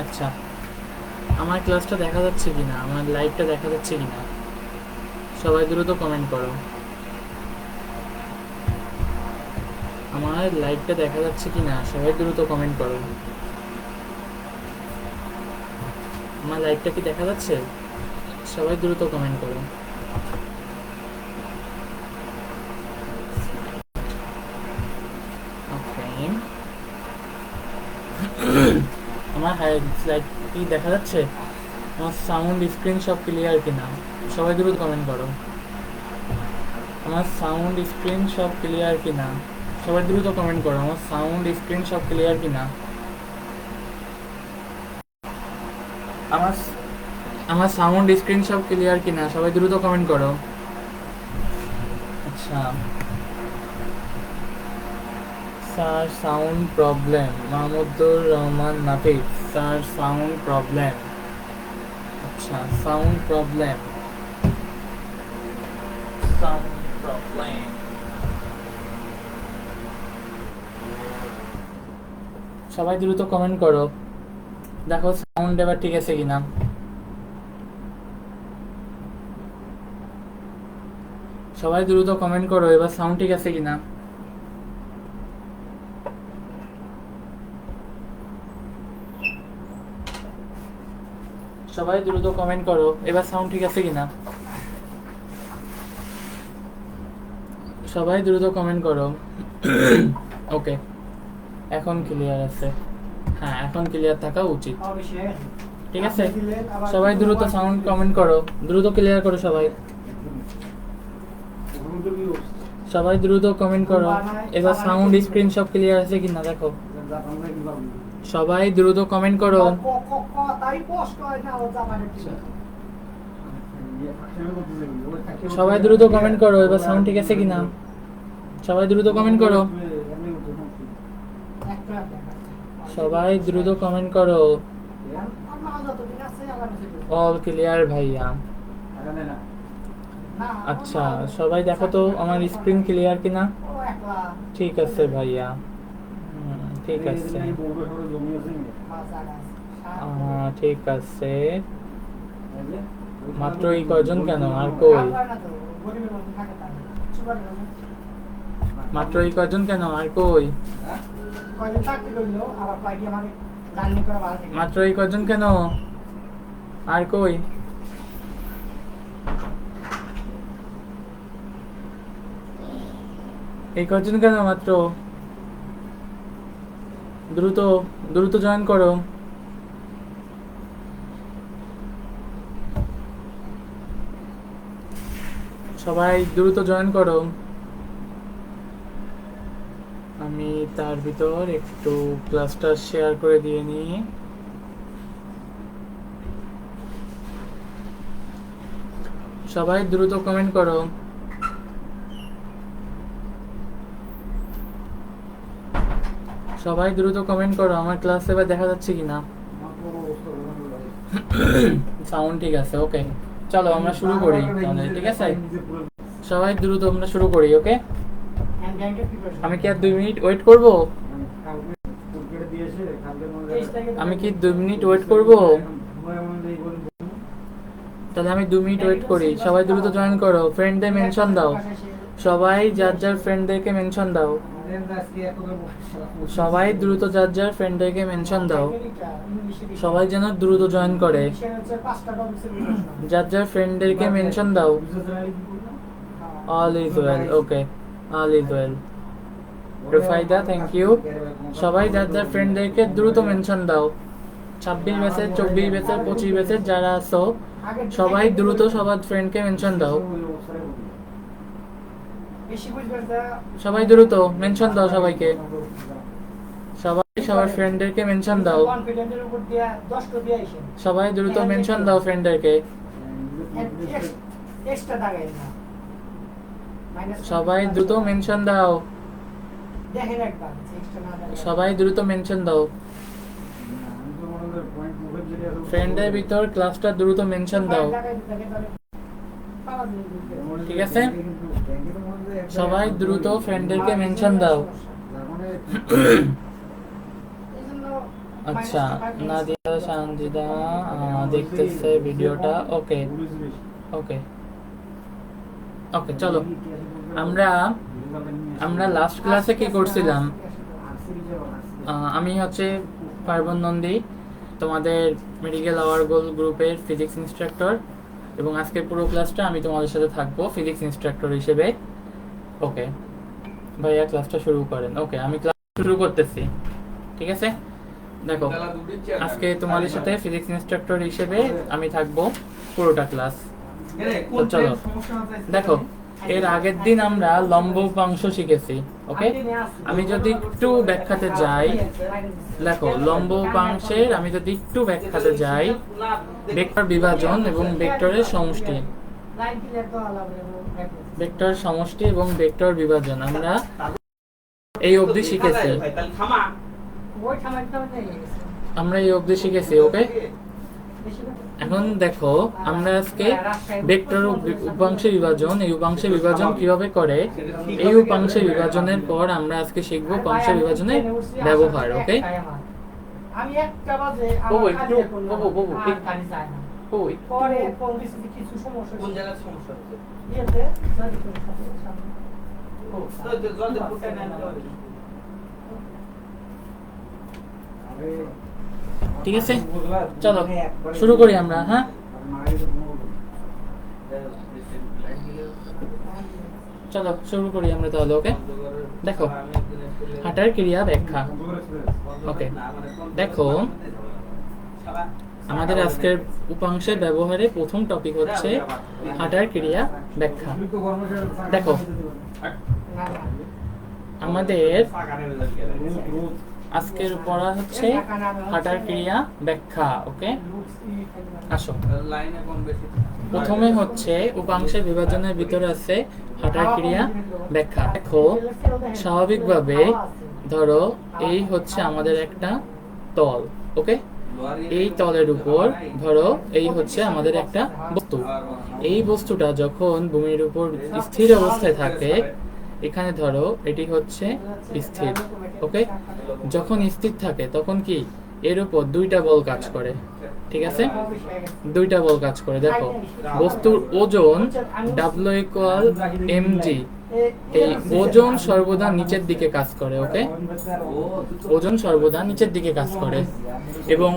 আচ্ছা, আমার ক্লাসটা দেখা যাচ্ছে কিনা, আমার লাইভটা দেখা যাচ্ছে কিনা, সবাই দ্রুত কমেন্ট করো। আমার লাইভটা দেখা যাচ্ছে কিনা, সবাই দ্রুত কমেন্ট করো। আমার লাইভটা কি দেখা যাচ্ছে? সবাই দ্রুত কমেন্ট করো। ওকে, আমার লাইভ কি দেখা যাচ্ছে? আমার সাউন্ড স্ক্রিন সব ক্লিয়ার কিনা, সবাই দ্রুত কমেন্ট করো। আমার সাউন্ড স্ক্রিন সব ক্লিয়ার কিনা, সবাই দ্রুত কমেন্ট করো। আমার সাউন্ড স্ক্রিন সব ক্লিয়ার কিনা, আমার আমার সাউন্ড স্ক্রিন সব ক্লিয়ার কিনা, সবাই দ্রুত কমেন্ট করো। আচ্ছা, sir sound problem, Mahmudur Rahman Nafis. Sir sound problem, আচ্ছা সাউন্ড প্রবলেম, সাউন্ড প্রবলেম। সবাই দ্রুত কমেন্ট করো, দেখো সাউন্ড এবার ঠিক আছে কিনা। সবাই দ্রুত কমেন্ট করো, এবার সাউন্ড ঠিক আছে কিনা। সবাই দ্রুত কমেন্ট করো, এবার সাউন্ড ঠিক আছে কিনা। সবাই দ্রুত কমেন্ট করো। ওকে, এখন ক্লিয়ার আছে। হ্যাঁ, এখন ক্লিয়ার থাকা উচিত। ঠিক আছে, সবাই দ্রুত সাউন্ড কমেন্ট করো, দ্রুত ক্লিয়ার করো সবাই। সবাই দ্রুত কমেন্ট করো, এবার সাউন্ড স্ক্রিন সব ক্লিয়ার আছে কিনা দেখো। সবাই দ্রুত কমেন্ট করো। সবাই দ্রুত কমেন্ট করো, এবার সাউন্ড ঠিক আছে কিনা। সবাই দ্রুত কমেন্ট করো। সবাই দ্রুত কমেন্ট করো। অল ক্লিয়ার ভাইয়া। আচ্ছা, সবাই দেখো তো আমার স্ক্রিন ক্লিয়ার কিনা। ঠিক আছে ভাইয়া, ঠিক আছে, ঠিক আছে। মাত্র এই কয়জন কেন, আর কই? মাত্র এই কয়জন কেন, আর কই? মাত্র এই কয়জন কেন, আর কই? এই কয়জন কেন মাত্র? দ্রুত দ্রুত জয়েন করো। সবাই দ্রুত জয়েন করো। আমি তার ভিতর একটু ক্লাসটা শেয়ার করে দিয়ে নিই। সবাই দ্রুত কমেন্ট করো। সবাই দ্রুত কমেন্ট করো, আমার ক্লাস এবার দেখা যাচ্ছে কিনা। সাউন্ড ঠিক আছে, ওকে। চলো আমরা শুরু করি তাহলে, ঠিক আছে? সবাই দ্রুত আমরা শুরু করি, ওকে? আমি কি আর 2 মিনিট ওয়েট করব? আমি কি 2 মিনিট ওয়েট করব? তাহলে আমি 2 মিনিট ওয়েট করি। সবাই দ্রুত জয়েন করো, ফ্রেন্ডদের মেনশন দাও। সবাই যার যার ফ্রেন্ডদেরকে মেনশন দাও। সবাই দ্রুত যার যার ফ্রেন্ডদেরকে মেনশন দাও, সবাই যেন দ্রুত জয়েন করে। যার যার ফ্রেন্ডদেরকে মেনশন দাও। All is well, okay, all is well. Rufaida, thank you. সবাই যার যার ফ্রেন্ডদেরকে দ্রুত মেনশন দাও। 26 ব্যাচের, 24 ব্যাচের, 25 ব্যাচের যারা আছো সবাই দ্রুত সবার ফ্রেন্ডকে মেনশন দাও। সবাই দ্রুত মেনশন দাও সবাইকে। সবাই সবার ফ্রেন্ডদেরকে মেনশন দাও। সবাই দ্রুত মেনশন দাও ফ্রেন্ডদেরকে। সবাই দ্রুত মেনশন দাও। সবাই দ্রুত মেনশন দাও। ফ্রেন্ডের ভিতর ক্লাসটা দ্রুত মেনশন দাও, ঠিক আছে? সবাই দ্রুত ফ্রেন্ডদেরকে মেনশন দাও। আচ্ছা, নাদিয়া সানজিদা দেখতেছে ভিডিওটা। ওকে ওকে ওকে, চলো আমরা আমরা লাস্ট ক্লাসে কি করছিলাম? আমি হচ্ছে পার্বণ নন্দী, তোমাদের মেডিকেল আওয়ার গোল গ্রুপের ফিজিক্স ইনস্ট্রাক্টর, এবং আজকের পুরো ক্লাসটা আমি তোমাদের সাথে থাকবো ফিজিক্স ইনস্ট্রাক্টর হিসেবে। ওকে ভাইয়া, ক্লাসটা শুরু করেন। ওকে, আমি ক্লাস শুরু করতেছি, ঠিক আছে? দেখো, আজকে তোমাদের সাথে ফিজিক্স ইনস্ট্রাক্টর হিসেবে আমি থাকবো পুরোটা ক্লাস। তো চলো দেখো, এর আগের দিন আমরা লম্ব উপাংশ শিখেছি। ওকে, আমি যদি একটু ব্যাখ্যাতে যাই, দেখো লম্ব উপাংশের আমি যদি একটু ব্যাখ্যাতে যাই, ভেক্টর বিভাজন এবং ভেক্টরের সমষ্টি, ভেক্টর সমষ্টি এবং ভেক্টর বিভাজন আমরা এই অবধি শিখেছি। আমরা এই অবধি শিখেছি। ওকে, এখন দেখো আমরা আজকে ভেক্টর উপাংশে বিভাজন, এই উপাংশে বিভাজন কিভাবে করে, এই উপাংশে বিভাজনের পর আমরা আজকে শিখব উপাংশে বিভাজনের ব্যবহার। ওকে, আমি একটা বাজে বাবু একটু পরে কিছু সমস্যা, কোন জায়গায় সমস্যা হচ্ছে? ইয়েতে জলদি ফুটাই না ঠিক আছে, চলো শুরু করি আমরা। হ্যাঁ, চলো শুরু করি আমরা তাহলে। ওকে, দেখো হাঁটার ক্রিয়া ব্যাখ্যা। ওকে, দেখো আমাদের আজকের উপাংশের ব্যবহারে প্রথম টপিক হচ্ছে হাঁটার ক্রিয়া ব্যাখ্যা। দেখো আমাদের আজকের পড়া হচ্ছে হাঁটার ক্রিয়া ব্যাখ্যা। ওকে, আসো প্রথমে হচ্ছে উপাংশের বিভাজনের ভিতরে আছে হাঁটার ক্রিয়া ব্যাখ্যা। দেখো স্বাভাবিকভাবে ধরো এই হচ্ছে আমাদের একটা তল। ওকে, এই তলের উপর ধরো এই হচ্ছে আমাদের একটা বস্তু। এই বস্তুটা যখন ভূমির উপর স্থির অবস্থায় থাকে, এখানে ধরো এটি হচ্ছে স্থির। ওকে, যখন স্থির থাকে তখন কি এর উপর দুইটা বল কাজ করে, ঠিক আছে? দুইটা বল কাজ করে। দেখো বস্তুর ওজন W=mg, এই ওজন সর্বদা নিচের দিকে কাজ করে। ওকে, ওজন সর্বদা নিচের দিকে কাজ করে, এবং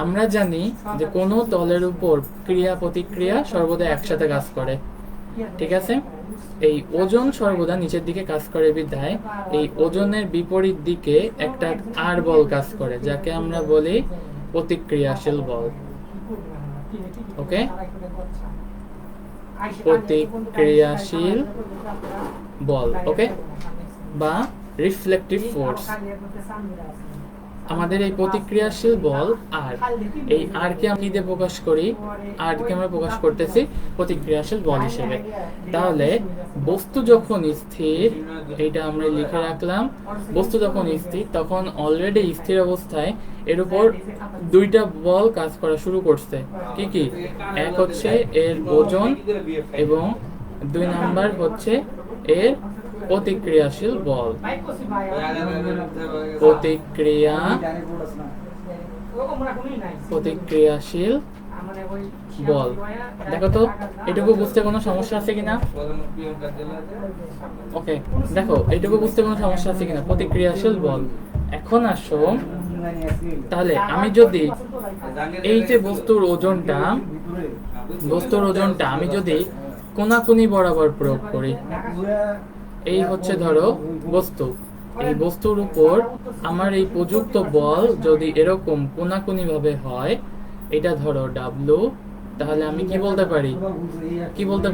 আমরা জানি যে কোনো তলের উপর ক্রিয়া প্রতিক্রিয়া সর্বদা একসাথে কাজ করে, ঠিক আছে? এই ওজন সর্বদা নিচের দিকে কাজ করে বিধায় এই ওজনের বিপরীত দিকে একটা আর বল কাজ করে, যাকে আমরা বলি প্রতিক্রিয়াশীল বল। ওকে, প্রতিক্রিয়াশীল বল। ওকে, বা রিফ্লেকটিভ ফোর্স। আমাদের এই প্রতিক্রিয়াশীল বল আর, এই আর কে আমি দিয়ে প্রকাশ করি, আর কে আমরা প্রকাশ করতেছি প্রতিক্রিয়াশীল বল হিসেবে। তাহলে বস্তু যখন স্থির, এইটা আমরা লিখে রাখলাম, বস্তু যখন স্থির তখন অলরেডি স্থির অবস্থায় এর উপর দুইটা বল কাজ করা শুরু করছে। কি কি? এক হচ্ছে এর ওজন, এবং দুই নাম্বার হচ্ছে এর প্রতিক্রিয়াশীল বল। প্রতিক্রিয়াশীল বল। দেখো তো এটুকু বুঝতে কোনো সমস্যা আছে কিনা? ওকে, দেখো এটুকু বুঝতে কোনো সমস্যা আছে কিনা? প্রতিক্রিয়াশীল বল। এখন আসো, তাহলে আমি যদি এই যে বস্তুর ওজনটা আমি যদি কোনাকুনি বরাবর প্রয়োগ করি, এই হচ্ছে ধরো বস্তু, এই বস্তুর উপর আমার এই প্রযুক্ত বল যদি এরকম কোনাকুনি ভাবে হয়, এটা ধরো W, তাহলে আমি কি বলতে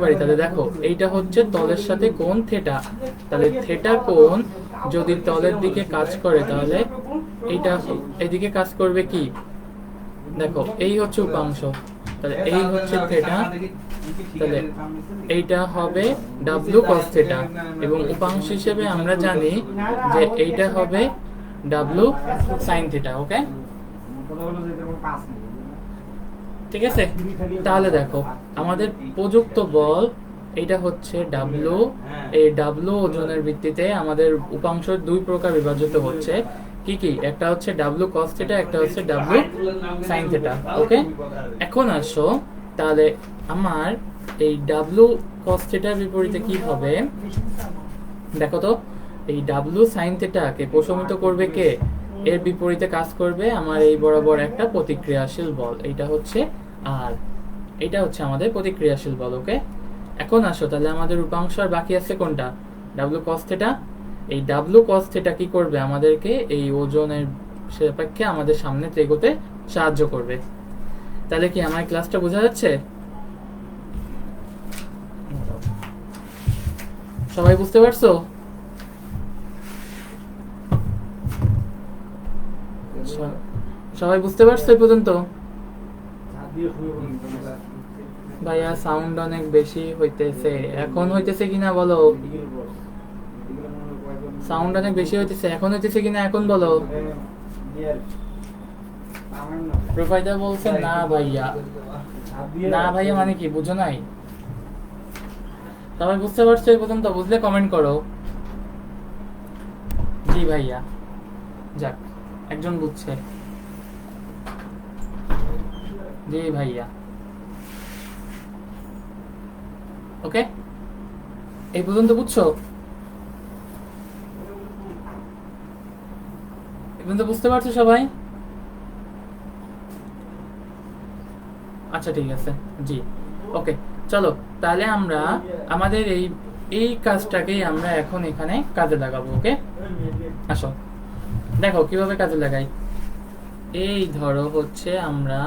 পারি? তাহলে দেখো এইটা হচ্ছে তলের সাথে কোণ থিটা। তাহলে থিটা কোণ যদি তলের দিকে কাজ করে, তাহলে এইটা এদিকে কাজ করবে কি? দেখো এই হচ্ছে উপাংশ, তাহলে এই হচ্ছে থিটা, তাহলে এইটা হবে W cos থিটা, এবং উপাংশ হিসেবে আমরা জানি যে এইটা হবে W sin থিটা। ওকে, ঠিক আছে? তাহলে দেখো আমাদের প্রযুক্ত বল এটা হচ্ছে W, এই W ওজনের ভিত্তিতে আমাদের উপাংশ দুই প্রকার বিভাজিত হচ্ছে। কি কি, একটা হচ্ছে ডাব্লু কস থিটা, একটা হচ্ছে ডাব্লু সাইন থিটা। ওকে, এখন আসো তাহলে আমার এই ডাব্লু কস থিটার বিপরীতে কি হবে দেখো তো। এই ডাব্লু সাইন থিটাকে প্রশমিত করবে কে? এর বিপরীতে কাজ করবে আমার এই বরাবর একটা প্রতিক্রিয়াশীল বল, এইটা হচ্ছে আর এটা হচ্ছে আমাদের প্রতিক্রিয়াশীল বল। ওকে, এখন আসো তাহলে আমাদের উপাংশ আর বাকি আছে কোনটা? W cos theta. এই ডাব্লু কস থিটা কি করবে? আমাদেরকে এই ওজনের সাপেক্ষে আমাদের সামনে এগোতে সাহায্য করবে। তাহলে কি আমার ক্লাসটা বোঝা যাচ্ছে? সবাই বুঝতে পারছো? সবাই বুঝতে পারছো এই পর্যন্ত? ভাইয়া সাউন্ড অনেক বেশি হইতেছে, এখন হইতেছে কিনা বলো। সাউন্ড অনেক বেশি হইতেছে, এখন হইতেছে কিনা এখন বলো। প্রোফাইদার বলছে না ভাইয়া। না ভাইয়া মানে কি বুঝো নাই? সবাই বুঝতে পারছো এই পর্যন্ত? বুঝলে কমেন্ট করো। জি ভাইয়া, যাক একজন বুঝছে। জি ভাইয়া। ওকে, এই পর্যন্ত বুঝছো? এই পর্যন্ত বুঝতে পারছো সবাই? আচ্ছা ঠিক আছে, জি ওকে। চলো তাহলে আমরা আমাদের এই এই কাজটাকেই আমরা এখন এখানে কাজে লাগাবো। ওকে, আসো দেখো কিভাবে কাজে লাগাই। এই ধরো হচ্ছে আমরা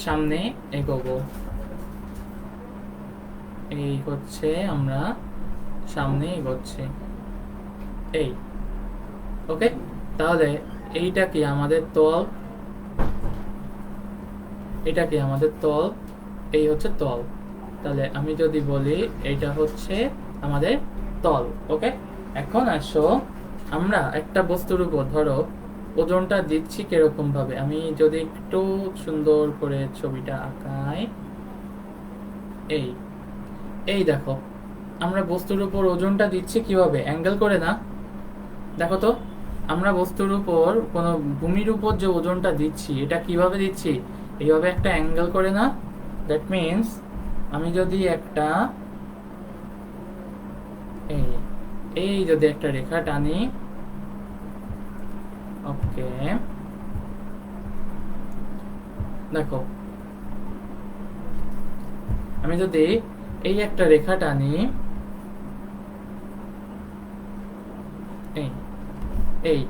সামনে এগোবো, এই হচ্ছে আমরা সামনে এগোচ্ছি এই। ওকে, তাহলে এইটা কি আমাদের তল, এটা কি আমাদের তল, এই হচ্ছে তল। তাহলে আমি যদি বলি এইটা হচ্ছে আমাদের তল। ওকে, এখন আসো আমরা একটা বস্তুর উপর ধরো ওজনটা দিচ্ছি কিরকম ভাবে। আমি যদি একটু সুন্দর করে ছবিটা আঁকাই, এই এই দেখো আমরা বস্তুর উপর ওজনটা দিচ্ছি কিভাবে? অ্যাঙ্গেল করে না? দেখো তো আমরা বস্তুর উপর কোনো ভূমির উপর যে ওজনটা দিচ্ছি এটা কিভাবে দিচ্ছি? এইভাবে একটা অ্যাঙ্গেল করে না? দ্যাট মিন্স আমি যদি একটা এই এই যদি একটা রেখা টানি, ওকে দেখো আমি যদি এই একটা রেখা টানি, এই এই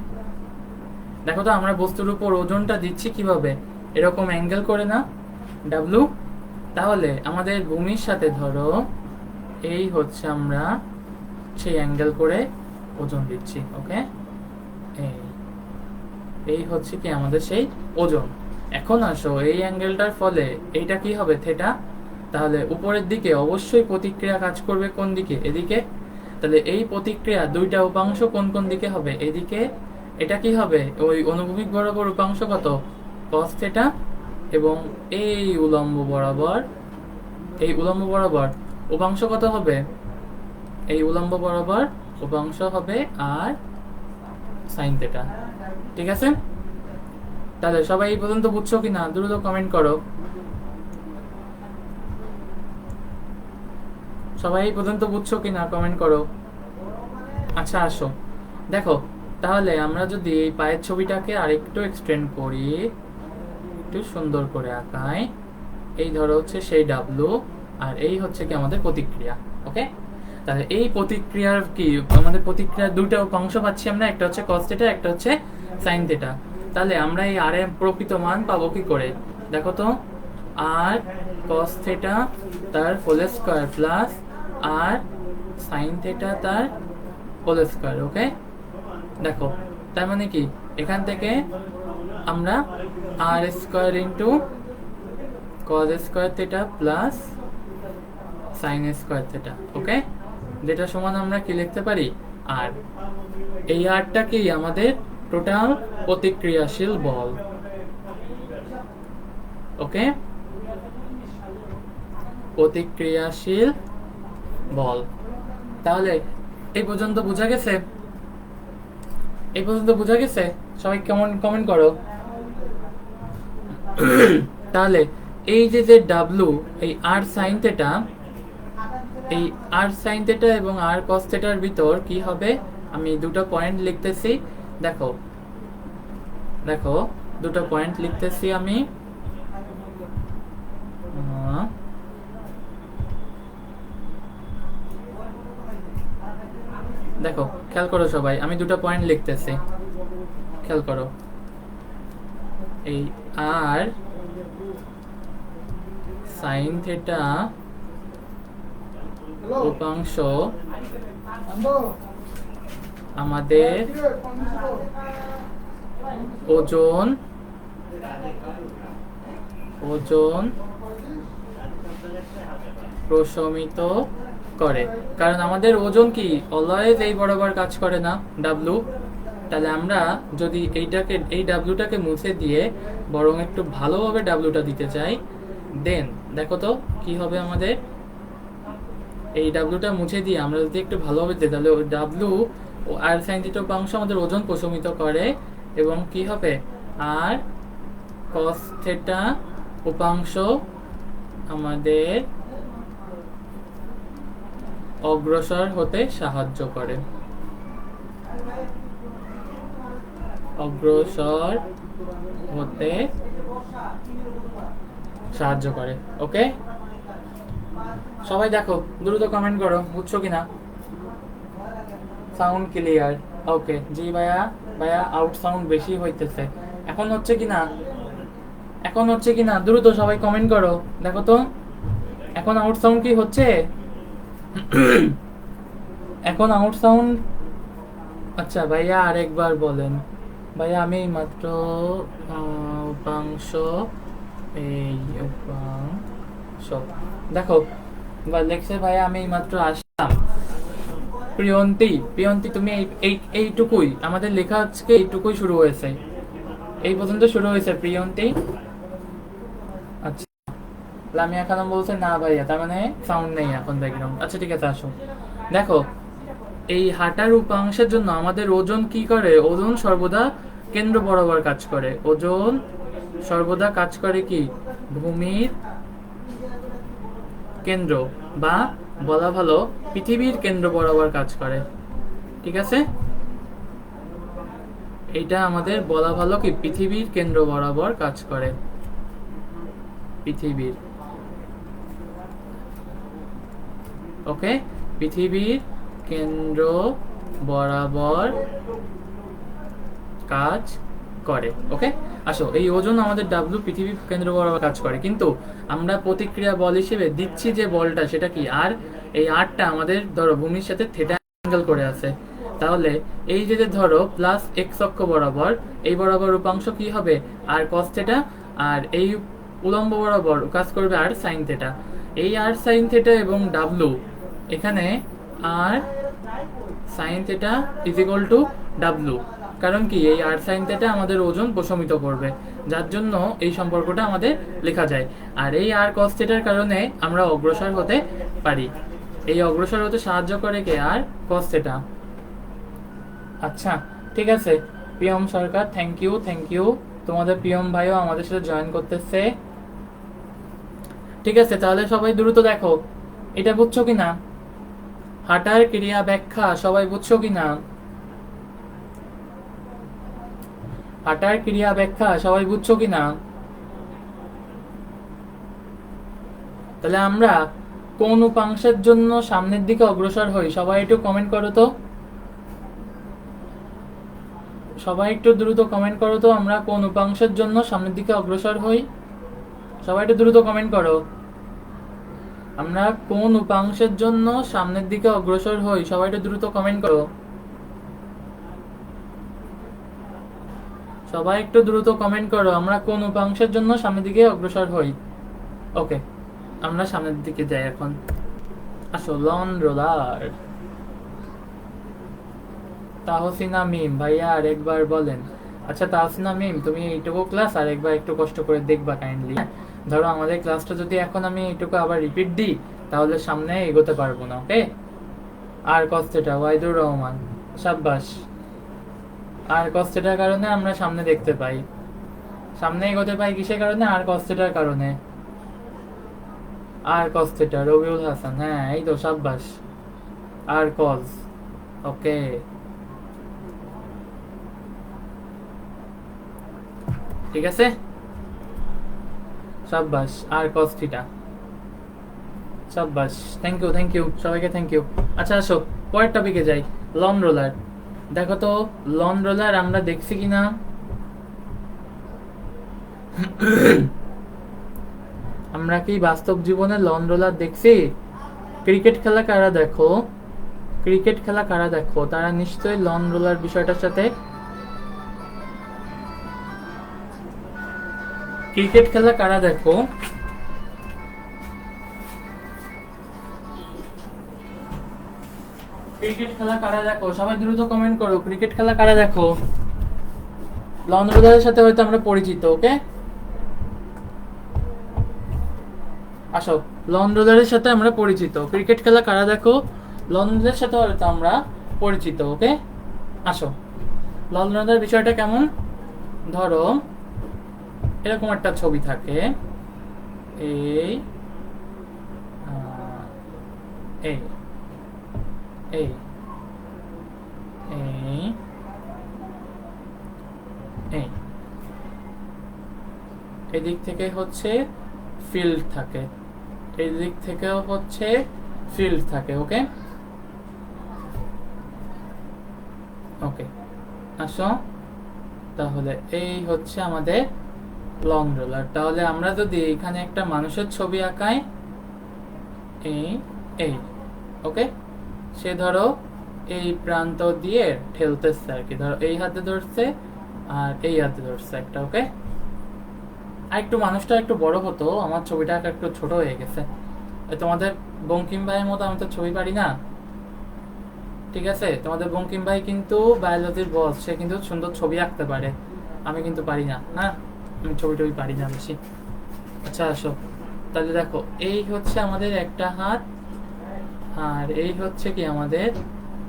দেখো তো আমরা বস্তুর উপর ওজনটা দিচ্ছি কিভাবে? এরকম অ্যাঙ্গেল করে না? ডাব্লু। তাহলে আমাদের ভূমির সাথে ধরো এই হচ্ছে আমরা সেই অ্যাঙ্গেল করে ওজন দিচ্ছি। ওকে, এই এই হচ্ছে কি আমাদের সেই ওজন। এখন আসো এই অ্যাঙ্গেলটার ফলে এইটা কি হবে? থেটা। তাহলে উপরের দিকে অবশ্যই প্রতিক্রিয়া কাজ করবে কোন দিকে? এদিকে। তাহলে এই প্রতিক্রিয়া দুইটা উপাংশ কোন কোন দিকে হবে? এদিকে। এটা কি হবে? ওই অনুভূমিক বরাবর উপাংশ কত? cos theta. এবং এই উলম্ব বরাবর, এই উলম্ব বরাবর উপাংশ কত হবে? এই উলম্ব বরাবর উপাংশ হবে আর সাইন থেটা। ঠিক আছে, তাহলে সবাই এই পর্যন্ত বুঝছো কিনা? দ্রুত কমেন্ট করো। সবাই এই পর্যন্ত বুঝছো কিনা? কমেন্ট করো। আচ্ছা আসো দেখো তাহলে আমরা যদি এই পায়ের ছবিটাকে আরেকটু এক্সটেন্ড করি, একটু সুন্দর করে আঁকাই। এই ধরো হচ্ছে সেই ডাব্লু আর এই হচ্ছে কি আমাদের প্রতিক্রিয়া। ওকে, তাহলে এই প্রতিক্রিয়ার কি আমাদের প্রতিক্রিয়ার দুটো উপাংশ পাচ্ছি আমরা, একটা হচ্ছে cos থিটা, একটা হচ্ছে sin থিটা। তাহলে আমরা এই আর এর প্রকৃত মান পাবো কি করে? দেখো তো, আর cos থিটা তার whole square plus R sin theta তার হোল স্কয়ার। ওকে, দেখো তার মানে কি এখান থেকে আমরা R square into cos square theta plus sin square theta, okay, যেটা সমান আমরা কি লিখতে পারি? আর এই আরটা কি আমাদের টোটাল প্রতিক্রিয়াশীল বল। ওকে, প্রতিক্রিয়াশীল বল। তাহলে এই পর্যন্ত বোঝা গেছে? এই পর্যন্ত বোঝা গেছে? সবাই কেমন কমেন্ট করো। তাহলে এই যে যে ডাব্লু, এই আর সাইন থেটা, এই আর সাইন থেটা এবং আর কস থেটার ভিতর কি হবে, আমি দুটো পয়েন্ট লিখতেছি। দেখো দেখো, দুটো পয়েন্ট লিখতেছি আমি। দেখো খেয়াল করো সবাই, আমি দুটো পয়েন্ট লিখতেছি, খেয়াল করো। এই আর সাইন থেটা উপাংশ আমাদের ওজন প্রশমিত করে। কারণ আমাদের ওজন কি অলওয়েজ এই বরাবর কাজ করে না, ডাব্লু। তাহলে আমরা যদি এই ডাব্লুটাকে মুছে দিয়ে বরং একটু ভালোভাবে ডাব্লুটা দিতে চাই, দেন দেখো তো কি হবে আমাদের। এই ডাব্লুটা মুছে দিয়ে আমরা যদি একটু ভালোভাবে দিই, তাহলে ওই ডাব্লু ও আর সাইন থিটা উপাংশ আমাদের ওজন প্রশমিত করে, এবং কি হবে, আর কস থেটা উপাংশ আমাদের অগ্রসর হতে সাহায্য করে, অগ্রসর হতে সাহায্য করে। ওকে, সবাই দেখো দ্রুত কমেন্ট করো, বুঝছো কিনা? Sound clear? ওকে জি ভাইয়া, ভাইয়া আউট সাউন্ড বেশি হইতেছে। এখন হচ্ছে কিনা, এখন হচ্ছে কিনা, দ্রুত সবাই কমেন্ট করো, দেখো তো এখন আউট সাউন্ড কি হচ্ছে? এখন আউট সাউন্ড? আচ্ছা ভাইয়া আরেকবার বলেন। ভাইয়া আমি মাত্র উপাংশ, এই উপাংশ, দেখো লেখছে ভাইয়া আমি মাত্র আসলাম। প্রিয়ন্তী তুমি এইটুকুই আমাদের লেখা, আজকে এইটুকুই শুরু হয়েছে, এই পর্যন্ত শুরু হয়েছে প্রিয়ন্তী। আচ্ছা লামিয়া খানম বলছে না ভাইয়া, তার মানে সাউন্ড নেই এখন ব্যাকগ্রাউন্ড। আচ্ছা ঠিক আছে, আসো। দেখো এই হাঁটার উপাংশের জন্য আমাদের ওজন কি করে, ওজন সর্বদা কেন্দ্র বরাবর কাজ করে। ওজন সর্বদা কাজ করে কি, ভূমির কেন্দ্র, বা বলা ভালো পৃথিবীর কেন্দ্র বরাবর কাজ করে। ঠিক আছে, এটা আমাদের বলা ভালো কি পৃথিবীর কেন্দ্র বরাবর কাজ করে, পৃথিবীর। ওকে, পৃথিবীর কেন্দ্র বরাবর কাজ করে। ওকে, আসো এই ওজন আমাদের ডাব্লু পৃথিবীর কেন্দ্র বরাবর কাজ করে, কিন্তু আমরা প্রতিক্রিয়া বল হিসেবে দিচ্ছি যে বলটা, সেটা কি আর, এই আরটা আমাদের ধরো ভূমির সাথে থেটা অ্যাঙ্গেল করে আছে। তাহলে এই যে ধরো প্লাস এক্স অক্ষ বরাবর, এই বরাবর উপাংশ কি হবে, আর কস থেটা, আর এই উলম্ব বরাবর কাজ করবে আর সাইন থেটা। এই আর সাইন থেটা এবং ডাব্লু, এখানে R sine theta is equal to W. কারণ কি এই আর সাইন থেটা আমাদের ওজন প্রশমিত করবে, যার জন্য এই সম্পর্কটা আমাদের লেখা যায়। আর এই আর কস থেটার কারণে আমরা অগ্রসর হতে পারি, এই অগ্রসর হতে সাহায্য করে কে, আর কস থেটা। আচ্ছা ঠিক আছে, পিয়ম সরকার থ্যাংক ইউ। তোমাদের পিয়ম ভাইও আমাদের সাথে জয়েন করতেছে। ঠিক আছে, তাহলে সবাই দ্রুত দেখো এটা বুঝছো কিনা, হাঁটার ক্রিয়া ব্যাখ্যা সবাই বুঝছো কিনা, হাঁটার ক্রিয়া ব্যাখ্যা সবাই বুঝছো কিনা? তাহলে আমরা কোন উপাংশের জন্য সামনের দিকে অগ্রসর হই, সবাই একটু কমেন্ট করো তো, সবাই একটু দ্রুত কমেন্ট করো তো, আমরা কোন উপাংশের জন্য সামনের দিকে অগ্রসর হই, সবাই একটু দ্রুত কমেন্ট করো। আমরা কোন উপাংশের জন্য সামনের দিকে অগ্রসর হই, সবাই একটু দ্রুত কমেন্ট করো, সবাই একটু দ্রুত কমেন্ট করো, আমরা কোন উপাংশের জন্য সামনের দিকে অগ্রসর হই। ওকে, আমরা সামনের দিকে যাই এখন। আসো লন রোলার। তাহসিনা মিম ভাইয়া আরেকবার বলেন। আচ্ছা তাহসিনা মিম, তুমি এইটুকু ক্লাস আর একবার একটু কষ্ট করে দেখবা কাইন্ডলি। ধরো আমাদের ক্লাসটা যদি এখন আমি এইটুকু আবার রিপিট দিই, তাহলে সামনে এগোতে পারবো না। ওকে, আর কস থেটা ওয়াইদুর রহমান, সাব্বাস। আর cos θ এর কারণে আমরা সামনে দেখতে পাই, সামনে এগোতে পাই কিসের কারণে? আর cos θ এর কারণে। আর cos θ, রবিউল হাসান, হ্যাঁ এই তো সাব্বাস। আর cos, ওকে ঠিক আছে, সাব্বাস। আর cos θ, সাব্বাস, থ্যাংক ইউ সবাইকে, থ্যাংক ইউ। আচ্ছা আসো পরের টপিকে যাই, লন রোলার। দেখো তো লন রোলার আমরা দেখছি কিনা। আমরা কি বাস্তব জীবনে লন রোলার দেখছি? ক্রিকেট খেলা কারা দেখো, ক্রিকেট খেলা কারা দেখো তারা নিশ্চয়ই লন রোলার বিষয়টার সাথে, ক্রিকেট খেলা কারা দেখো ক্রিকেট খেলা কারা দেখো সবাই দ্রুত কমেন্ট করো, ক্রিকেট খেলা কারা দেখো। লন রোলারের সাথে হয়তো আমরা পরিচিত, ওকে আসো। লন রোলারের সাথে আমরা পরিচিত, ক্রিকেট খেলা কারা দেখো, লন রোলারের সাথে হয়তো আমরা পরিচিত, ওকে আসো। লন রোলারের বিষয়টা কেমন? ধরো এরকম একটা ছবি থাকে, এই এই এই এই এই এদিক থেকে হচ্ছে ফিল্ড থাকে, এই দিক থেকেও হচ্ছে ফিল্ড থাকে, ওকে ওকে আসো। তাহলে এই হচ্ছে আমাদের লং রোলার। তাহলে আমরা যদি এখানে একটা মানুষের ছবি আঁকাই, এই এই ওকে, সে ধরো এই প্রান্ত দিয়ে ঠেলতেছে আর কি, ধরো এই হাতে ধরছে আর এই হাতে ধরছে একটা, ওকে। আর একটু মানুষটা একটু বড় হতো, আমার ছবিটা একটু ছোট হয়ে গেছে। তোমাদের বঙ্কিম ভাইয়ের মতো আমি তো ছবি পারি না, ঠিক আছে? তোমাদের বঙ্কিম ভাই কিন্তু বায়োলজির বস, সে কিন্তু সুন্দর ছবি আঁকতে পারে, আমি কিন্তু পারি না, না আমি ছবি টবি পারি না বেশি। আচ্ছা আসো, তাহলে দেখো এই হচ্ছে আমাদের একটা হাত, আর এই হচ্ছে কি আমাদের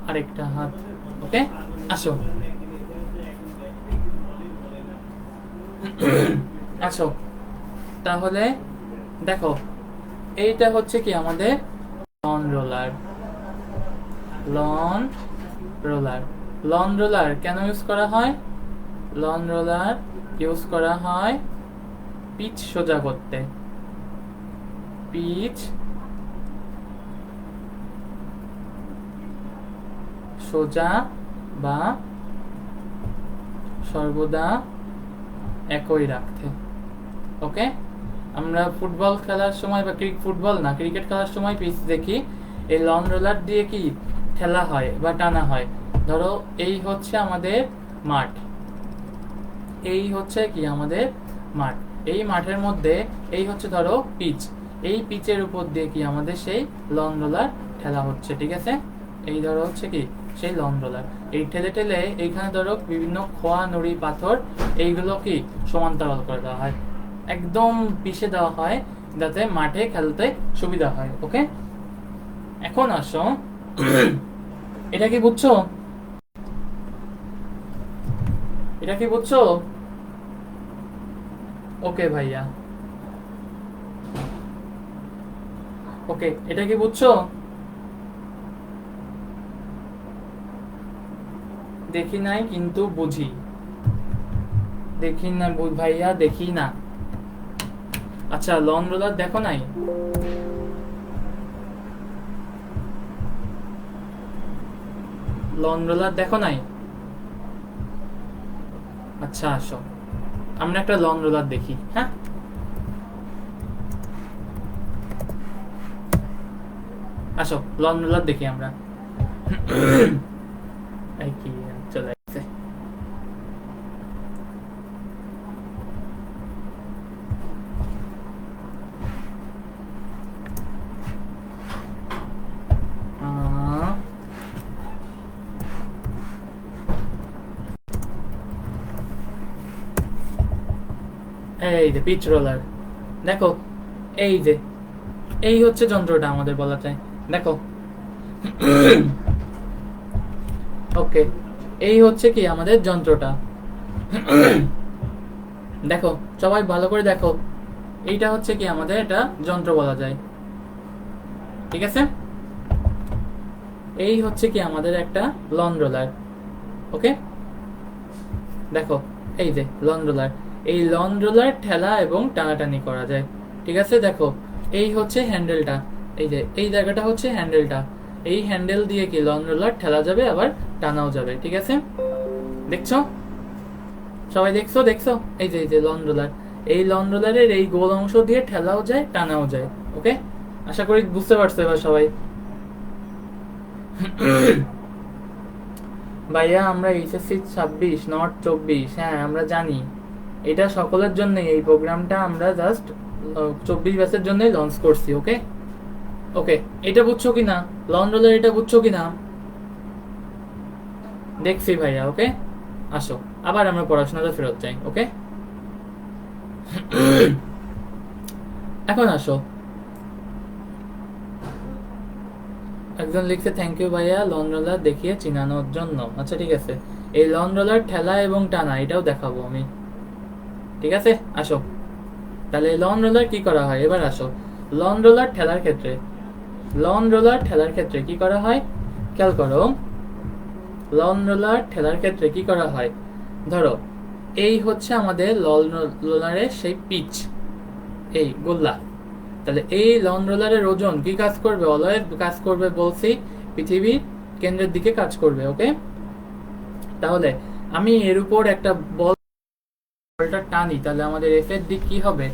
আরেকটা হাত, ওকে আসো। আসো তাহলে দেখো এইটা হচ্ছে কি আমাদের lawn roller. Lawn roller, lawn roller কেন ইউজ করা হয়? লন রোলার ইউজ করা হয় পিচ সোজা করতে, পিচ সোজা বা সর্বদা একই রাখতে, ওকে। আমরা ফুটবল খেলার সময় বা ফুটবল না ক্রিকেট খেলার সময় পিচ দেখি, এই লন রোলার দিয়ে কি খেলা হয় বা টানা হয়। ধরো এই হচ্ছে আমাদের মাঠ, এই হচ্ছে কি আমাদের মাঠ, এই মাঠের মধ্যে এই হচ্ছে ধরো পিচ, এই পিচের উপর দিয়ে কি আমাদের সেই লন রোলার খেলা হচ্ছে, ঠিক আছে? এই ধরো হচ্ছে কি সেই লন রোলার, এই ঠেলে ঠেলে এইখানে ধরো বিভিন্ন খোয়া নুড়ি পাথর এইগুলো কি সমান্তরাল করে দেওয়া হয়, একদম পিষে দেওয়া হয় যাতে মাঠে খেলতে সুবিধা হয়, ওকে। এখন আসো, এটা কি বুঝছো? এটা কি বুঝছো? ওকে ভাইয়া, ওকে এটা কি বুঝছো? দেখি নাই কিন্তু বুঝি, দেখি না ভাইয়া, দেখি না। আচ্ছা লন রোলার দেখো নাই? লন রোলার দেখো নাই? আচ্ছা আসো আমরা একটা লন রোলার দেখি, হ্যাঁ আসো লন রোলার দেখি আমরা। এই কি চলে আসছে, এই যে পিচ রোলার, দেখো এই যে এই হচ্ছে যন্ত্রটা আমাদের বলা যায়, দেখো ওকে এই হচ্ছে কি আমাদের যন্ত্রটা। দেখো সবাই ভালো করে দেখো, এইটা হচ্ছে কি আমাদের এটা যন্ত্র বলা যায়, ঠিক আছে? এই হচ্ছে কি আমাদের একটা লন রোলার, ওকে? দেখো এই যে লন রোলার, এই লন রোলার ঠেলা এবং টানাটানি করা যায়, ঠিক আছে? দেখো এই হচ্ছে হ্যান্ডেলটা, এই যে এই জায়গাটা হচ্ছে হ্যান্ডেলটা, এই হ্যান্ডেল দিয়ে কি লন রোলার ঠেলা যাবে আবার টানাও যাবে, ঠিক আছে? দেখছো সবাই, দেখছো দেখছো এই যে লন রোলার, এই লন রোলারের এই গোল অংশ দিয়ে ঠেলাও যায় টানাও যায়, ওকে? আশা করি বুঝতে পারছো এবার সবাই। ভাইয়া আমরা এইচএসসি 26 নট 24, হ্যাঁ আমরা জানি, এটা সকলের জন্য, এই প্রোগ্রামটা আমরা জাস্ট 24 ব্যাচের জন্যই লঞ্চ করছি, ওকে? ওকে, এটা বুঝছো কিনা লন রোলার, এটা বুঝছো কিনা? দেখছি ভাইয়া, ওকে? আসো আবার আমরা পড়াশোনাটা ফেরত যাই, ওকে? এখন আসো, একজন লিখছে থ্যাংক ইউ ভাইয়া লন রোলার দেখিয়ে চিনানোর জন্য। আচ্ছা ঠিক আছে, এই লন রোলার ঠেলা এবং টানা এটাও দেখাবো আমি, ঠিক আছে? আসো তাহলে লন রোলার কি করা হয় এবার আসো। লন রোলার ঠেলার ক্ষেত্রে, লন রোলার ঠেলার ক্ষেত্রে কি করা হয় খেয়াল করো। লন রোলার ঠেলার ক্ষেত্রে কি করা হয়, ধরো এই হচ্ছে আমাদের লন রোলারের সেই পিচ, এই গোল্লা, তাহলে এই লন রোলারের ওজন কি কাজ করবে, অলওয়েজ কাজ করবে বলছি পৃথিবীর কেন্দ্রের দিকে কাজ করবে, ওকে? তাহলে আমি এর উপর একটা বলটা টানি, তাহলে আমাদের এফ এর দিক কি হবে,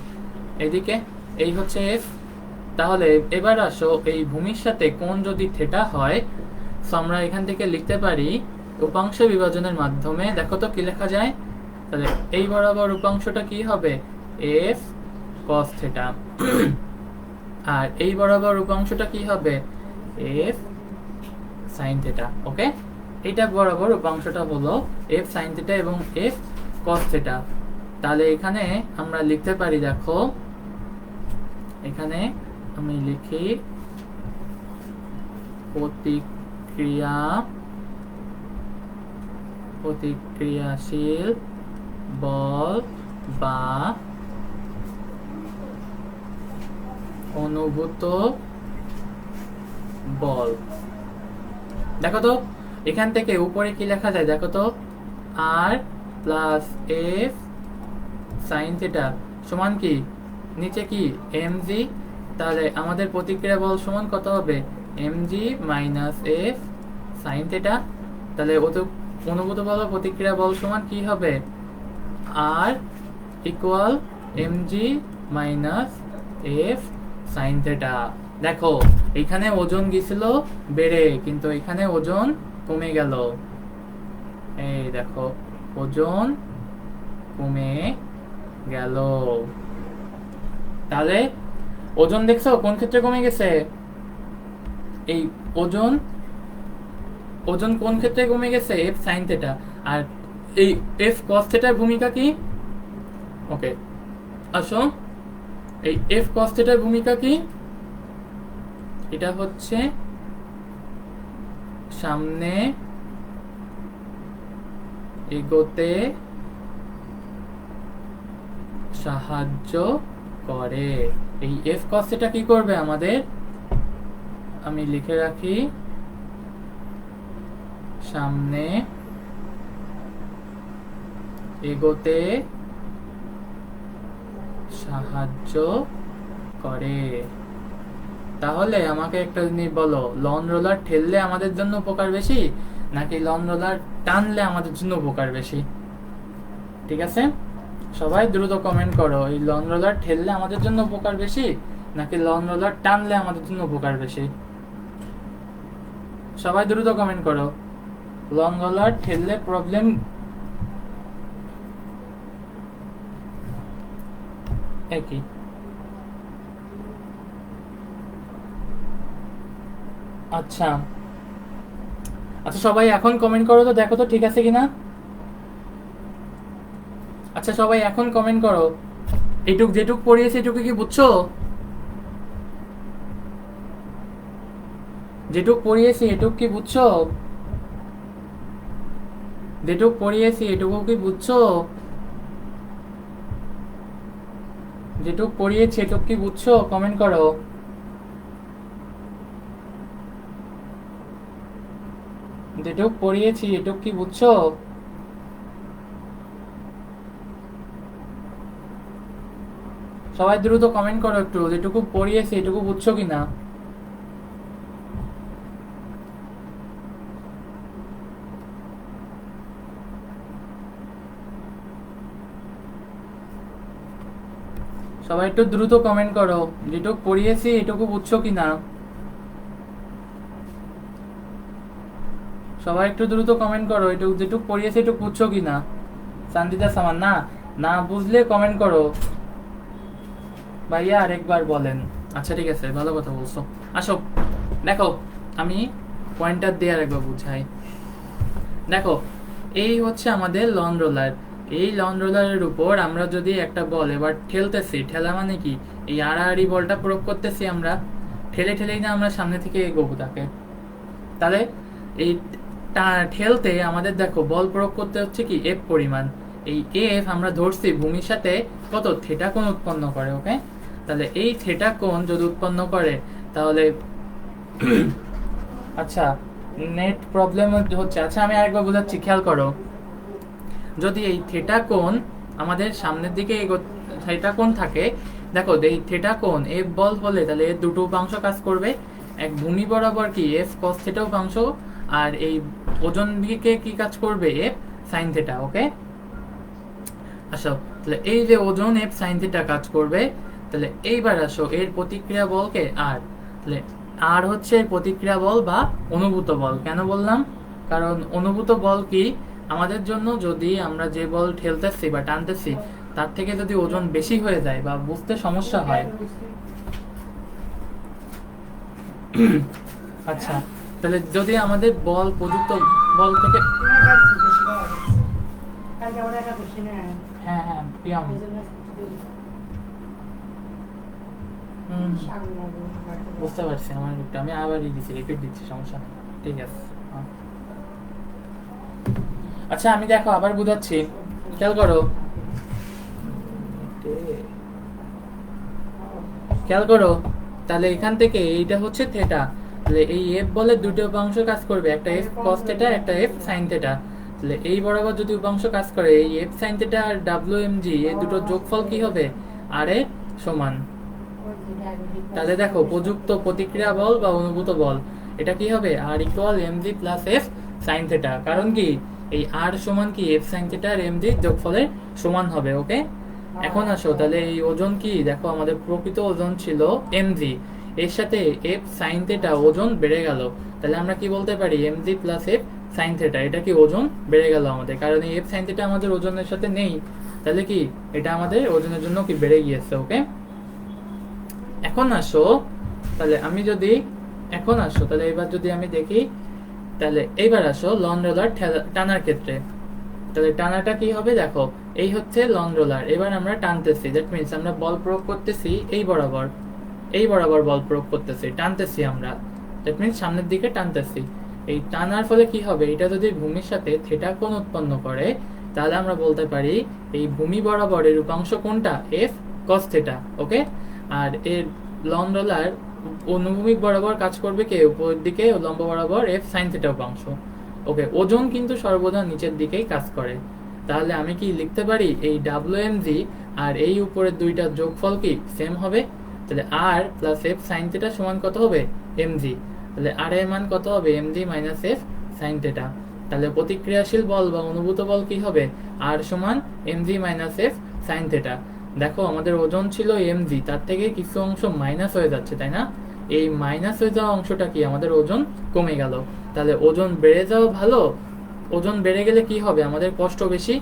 এদিকে, এই হচ্ছে এফ। তাহলে এবার আসো, এই ভূমির সাথে কোণ যদি থেটা হয়, তো আমরা এখান থেকে লিখতে পারি উপাংশ বিভাজনের মাধ্যমে, দেখো তো কি লেখা যায়, তাহলে এই বরাবর উপাংশটা কি হবে, এফ কস থেটা, আর এই বরাবর উপাংশটা কি হবে, এফ সাইন থেটা, ওকে? এইটা বরাবর উপাংশটা হলো এফ সাইন থেটা এবং এফ কস থেটা। তাহলে এখানে আমরা লিখতে পারি, দেখো এখানে আমি লিখি প্রতিক্রিয়াশীল বল বা অনুভূত বল। দেখো তো এখান থেকে উপরে কি লেখা যায়, দেখো তো, আর প্লাস এফ সাইন থিটা সমান কি, নিচে কি এম জি, তাহলে আমাদের প্রতিক্রিয়া বল সমান কত হবে, M G minus F sine theta. তাহলে অনুভূত বল বা প্রতিক্রিয়া বল সমান কি হবে, R equal M G minus F sine theta. দেখো এখানে ওজন গেছিল বেড়ে, কিন্তু এখানে ওজন কমে গেল, এই দেখো ওজন কমে গেল। তাহলে ওজন দেখছো কোন ক্ষেত্রে কমে গেছে, এই ওজন কোন ক্ষেত্রে কমে গেছে, এফ সাইন থিটা। আর এই এফ কস থিটার ভূমিকা কি, ওকে আসো, এই এফ কস থিটার ভূমিকা কি, এটা হচ্ছে সামনে এগোতে সাহায্য করে। এই এফ কস থিটা কি করবে আমাদের, আমি লিখে রাখি, সামনে এগোতে সাহায্য করে। তাহলে আমাকে একটা জিনিস বলো, লন রোলার ঠেললে আমাদের জন্য উপকার বেশি নাকি লন রোলার টানলে আমাদের জন্য উপকার বেশি? ঠিক আছে, সবাই দ্রুত কমেন্ট করো, এই লন রোলার ঠেললে আমাদের জন্য উপকার বেশি নাকি লন রোলার টানলে আমাদের জন্য উপকার বেশি? সবাই দ্রুত কমেন্ট করো, লন রোলার ঠেললে প্রবলেম একই। আচ্ছা আচ্ছা সবাই এখন কমেন্ট করো তো, দেখো তো ঠিক আছে কিনা। আচ্ছা সবাই এখন কমেন্ট করো, এইটুক যেটুক পড়িয়েছি এটুকু কি বুঝছো, যেটুক পড়িয়েছি এটুক কি বুঝছো? যেটুকু পড়িয়েছি এটুকু কি বুঝছো? যেটুকু পড়িয়েছি এটুকু কি বুঝছো? কমেন্ট করো। যেটুকু পড়িয়েছি এটুকু কি বুঝছো? সবাই দ্রুত কমেন্ট করো একটু, যেটুকু পড়িয়েছি এটুকু বুঝছো কিনা। সবাই একটু দ্রুত কমেন্ট করো, যেটুকু পড়িয়েছি এটুকু বুঝছো কিনা। সবাই একটু দ্রুত কমেন্ট করো, এটুকু যেটুকু পড়িয়েছি এটুকু বুঝছো কিনা। শান্তিদা সামান না, না বুঝলে কমেন্ট করো ভাইয়া, আরেকবার বলেন। আচ্ছা ঠিক আছে, ভালো কথা বলছো। আসো দেখো, আমি পয়েন্টার দিয়ে আরেকবার বুঝাই। দেখো, এই হচ্ছে আমাদের লন রোলার। এই লন রোলারের উপর আমরা যদি একটা বল এবার ঠেলতেছি, ঠেলা মানে কি, এই আড়াআড়ি বলটা প্রয়োগ করতেছি আমরা, ঠেলে ঠেলেই না আমরা সামনে থেকে এগোবো তাকে। তাহলে এই ঠেলতে আমাদের দেখো বল প্রয়োগ করতে হচ্ছে কি এফ পরিমাণ। এই এফ আমরা ধরছি ভূমির সাথে কত থিটা কোণ উৎপন্ন করে, ওকে। তাহলে এই থিটা কোণ যদি উৎপন্ন করে তাহলে আচ্ছা নেট প্রবলেম হচ্ছে। আচ্ছা আমি আরেকবার বোঝাচ্ছি, খেয়াল করো। যদি এই থিটা কোণ আমাদের সামনের দিকে থিটা কোণ থাকে, দেখো এই থিটা কোণ এফ বল হলে তাহলে এর দুটো উপাংশ কাজ করবে। এক ভূমি বরাবর কি এফ কস থিটা উপাংশ, আর এই ওজন দিকে কি কাজ করবে এফ সাইন থিটা, ওকে। আসো তাহলে এই যে ওজন এফ সাইন থিটা কাজ করবে, তাহলে এইবার আসো এর প্রতিক্রিয়া বলকে আর, তাহলে আর হচ্ছে এর প্রতিক্রিয়া বল বা অনুভূত বল। কেন বললাম? কারণ অনুভূত বল কি, আমাদের জন্য যদি আমরা যে বল ঠেলতেছি বা টানতেছি তার থেকে যদি ওজন বেশি হয়ে যায় বা বুঝতে সমস্যা হয়। আচ্ছা তাহলে যদি আমাদের বল প্রযুক্ত বল থেকে, কালকে আমার একাদশী না, হ্যাঁ হ্যাঁ প্রিয়ম, এই জন্য বুঝতে পারছি। আমার একটু আমি আবারই দিচ্ছি, রিপিট দিচ্ছি, সমস্যা নেই, ঠিক আছে। আচ্ছা আমি দেখো আবার বুঝাচ্ছি, খেয়াল করো, খেয়াল করো। তাহলে এখান থেকে এইটা হচ্ছে থেটা, তাহলে এই এফ বলের দুটো উপাংশ কাজ করবে, একটা এফ কস থেটা, একটা এফ সাইন থেটা। তাহলে এই বরাবর যদি উপাংশ কাজ করে, এই এফ সাইন থেটা আর ডাব্লিউ এম জি এই দুটো যোগফল কি হবে? আর এ সমান। তাহলে দেখো প্রযুক্ত প্রতিক্রিয়া বল বা অনুভূত বল এটা কি হবে? R equal M G plus F sine theta. কারণ কি এই আর সমান কি F sine theta R M G যোগফলের সমান হবে, ওকে। এখন আসো তাহলে এই ওজন কি, দেখো আমাদের প্রকৃত ওজন ছিল mg, এর সাথে f sin থিটা ওজন বেড়ে গেল। তাহলে আমরা কি বলতে পারি mg plus f sin theta, এটা কি ওজন বেড়ে গেল আমাদের, কারণ এই f sin থিটা আমাদের ওজনের সাথে নেই। তাহলে কি এটা আমাদের ওজনের জন্য কি বেড়ে গিয়েছে, ওকে। এখন আসো তাহলে আমি যদি, এখন আসো তাহলে এবার যদি আমি দেখি, তাহলে এইবার আসো লন রোলার টানার ক্ষেত্রে। তাহলে টানাটা কি হবে? দেখো এই হচ্ছে লং রোলার, এবার আমরা টানতেছি, দ্যাট মিন্স আমরা বল প্রয়োগ করতেছি এই বরাবর, এই বরাবর বল প্রয়োগ করতেছি, টানতেছি আমরা, দ্যাট মিন্স সামনের দিকে টানতেছি। এই টানার ফলে কি হবে? এটা যদি ভূমির সাথে থিটা কোণ উৎপন্ন করে তাহলে আমরা বলতে পারি এই ভূমি বরাবর এর উপাংশ কোনটা? এফ কস থিটা, ওকে। আর এর লং রোলার অনুভূমিক বরাবর কাজ করবে কে? উপরের দিকে লম্ব বরাবর এফ সাইন থিটা উপাংশ, ওকে। ওজন কিন্তু সর্বদা নিচের দিকেই কাজ করে। তাহলে আমি কি লিখতে পারি এই ডাব্লিউএমজি আর এই উপরের দুইটার যোগফল কি সেম হবে? তাহলে আর প্লাস এফ সাইন থিটা সমান কত হবে? এমজি। তাহলে আর এর মান কত হবে? MG minus F sine theta. তাহলে প্রতিক্রিয়াশীল বল বা অনুভূত বল কি হবে? আর সমান MG minus F sine theta. দেখো আমাদের ওজন ছিল এমজি, তার থেকে কিছু অংশ মাইনাস হয়ে যাচ্ছে, তাই না? এই মাইনাস হয়ে যাওয়া অংশটা কি? আমাদের ওজন কমে গেল। তাহলে ওজন বেড়ে যাওয়া ভালো, ওজন বেড়ে গেলে কি হবে? আমাদের কষ্ট বেশি।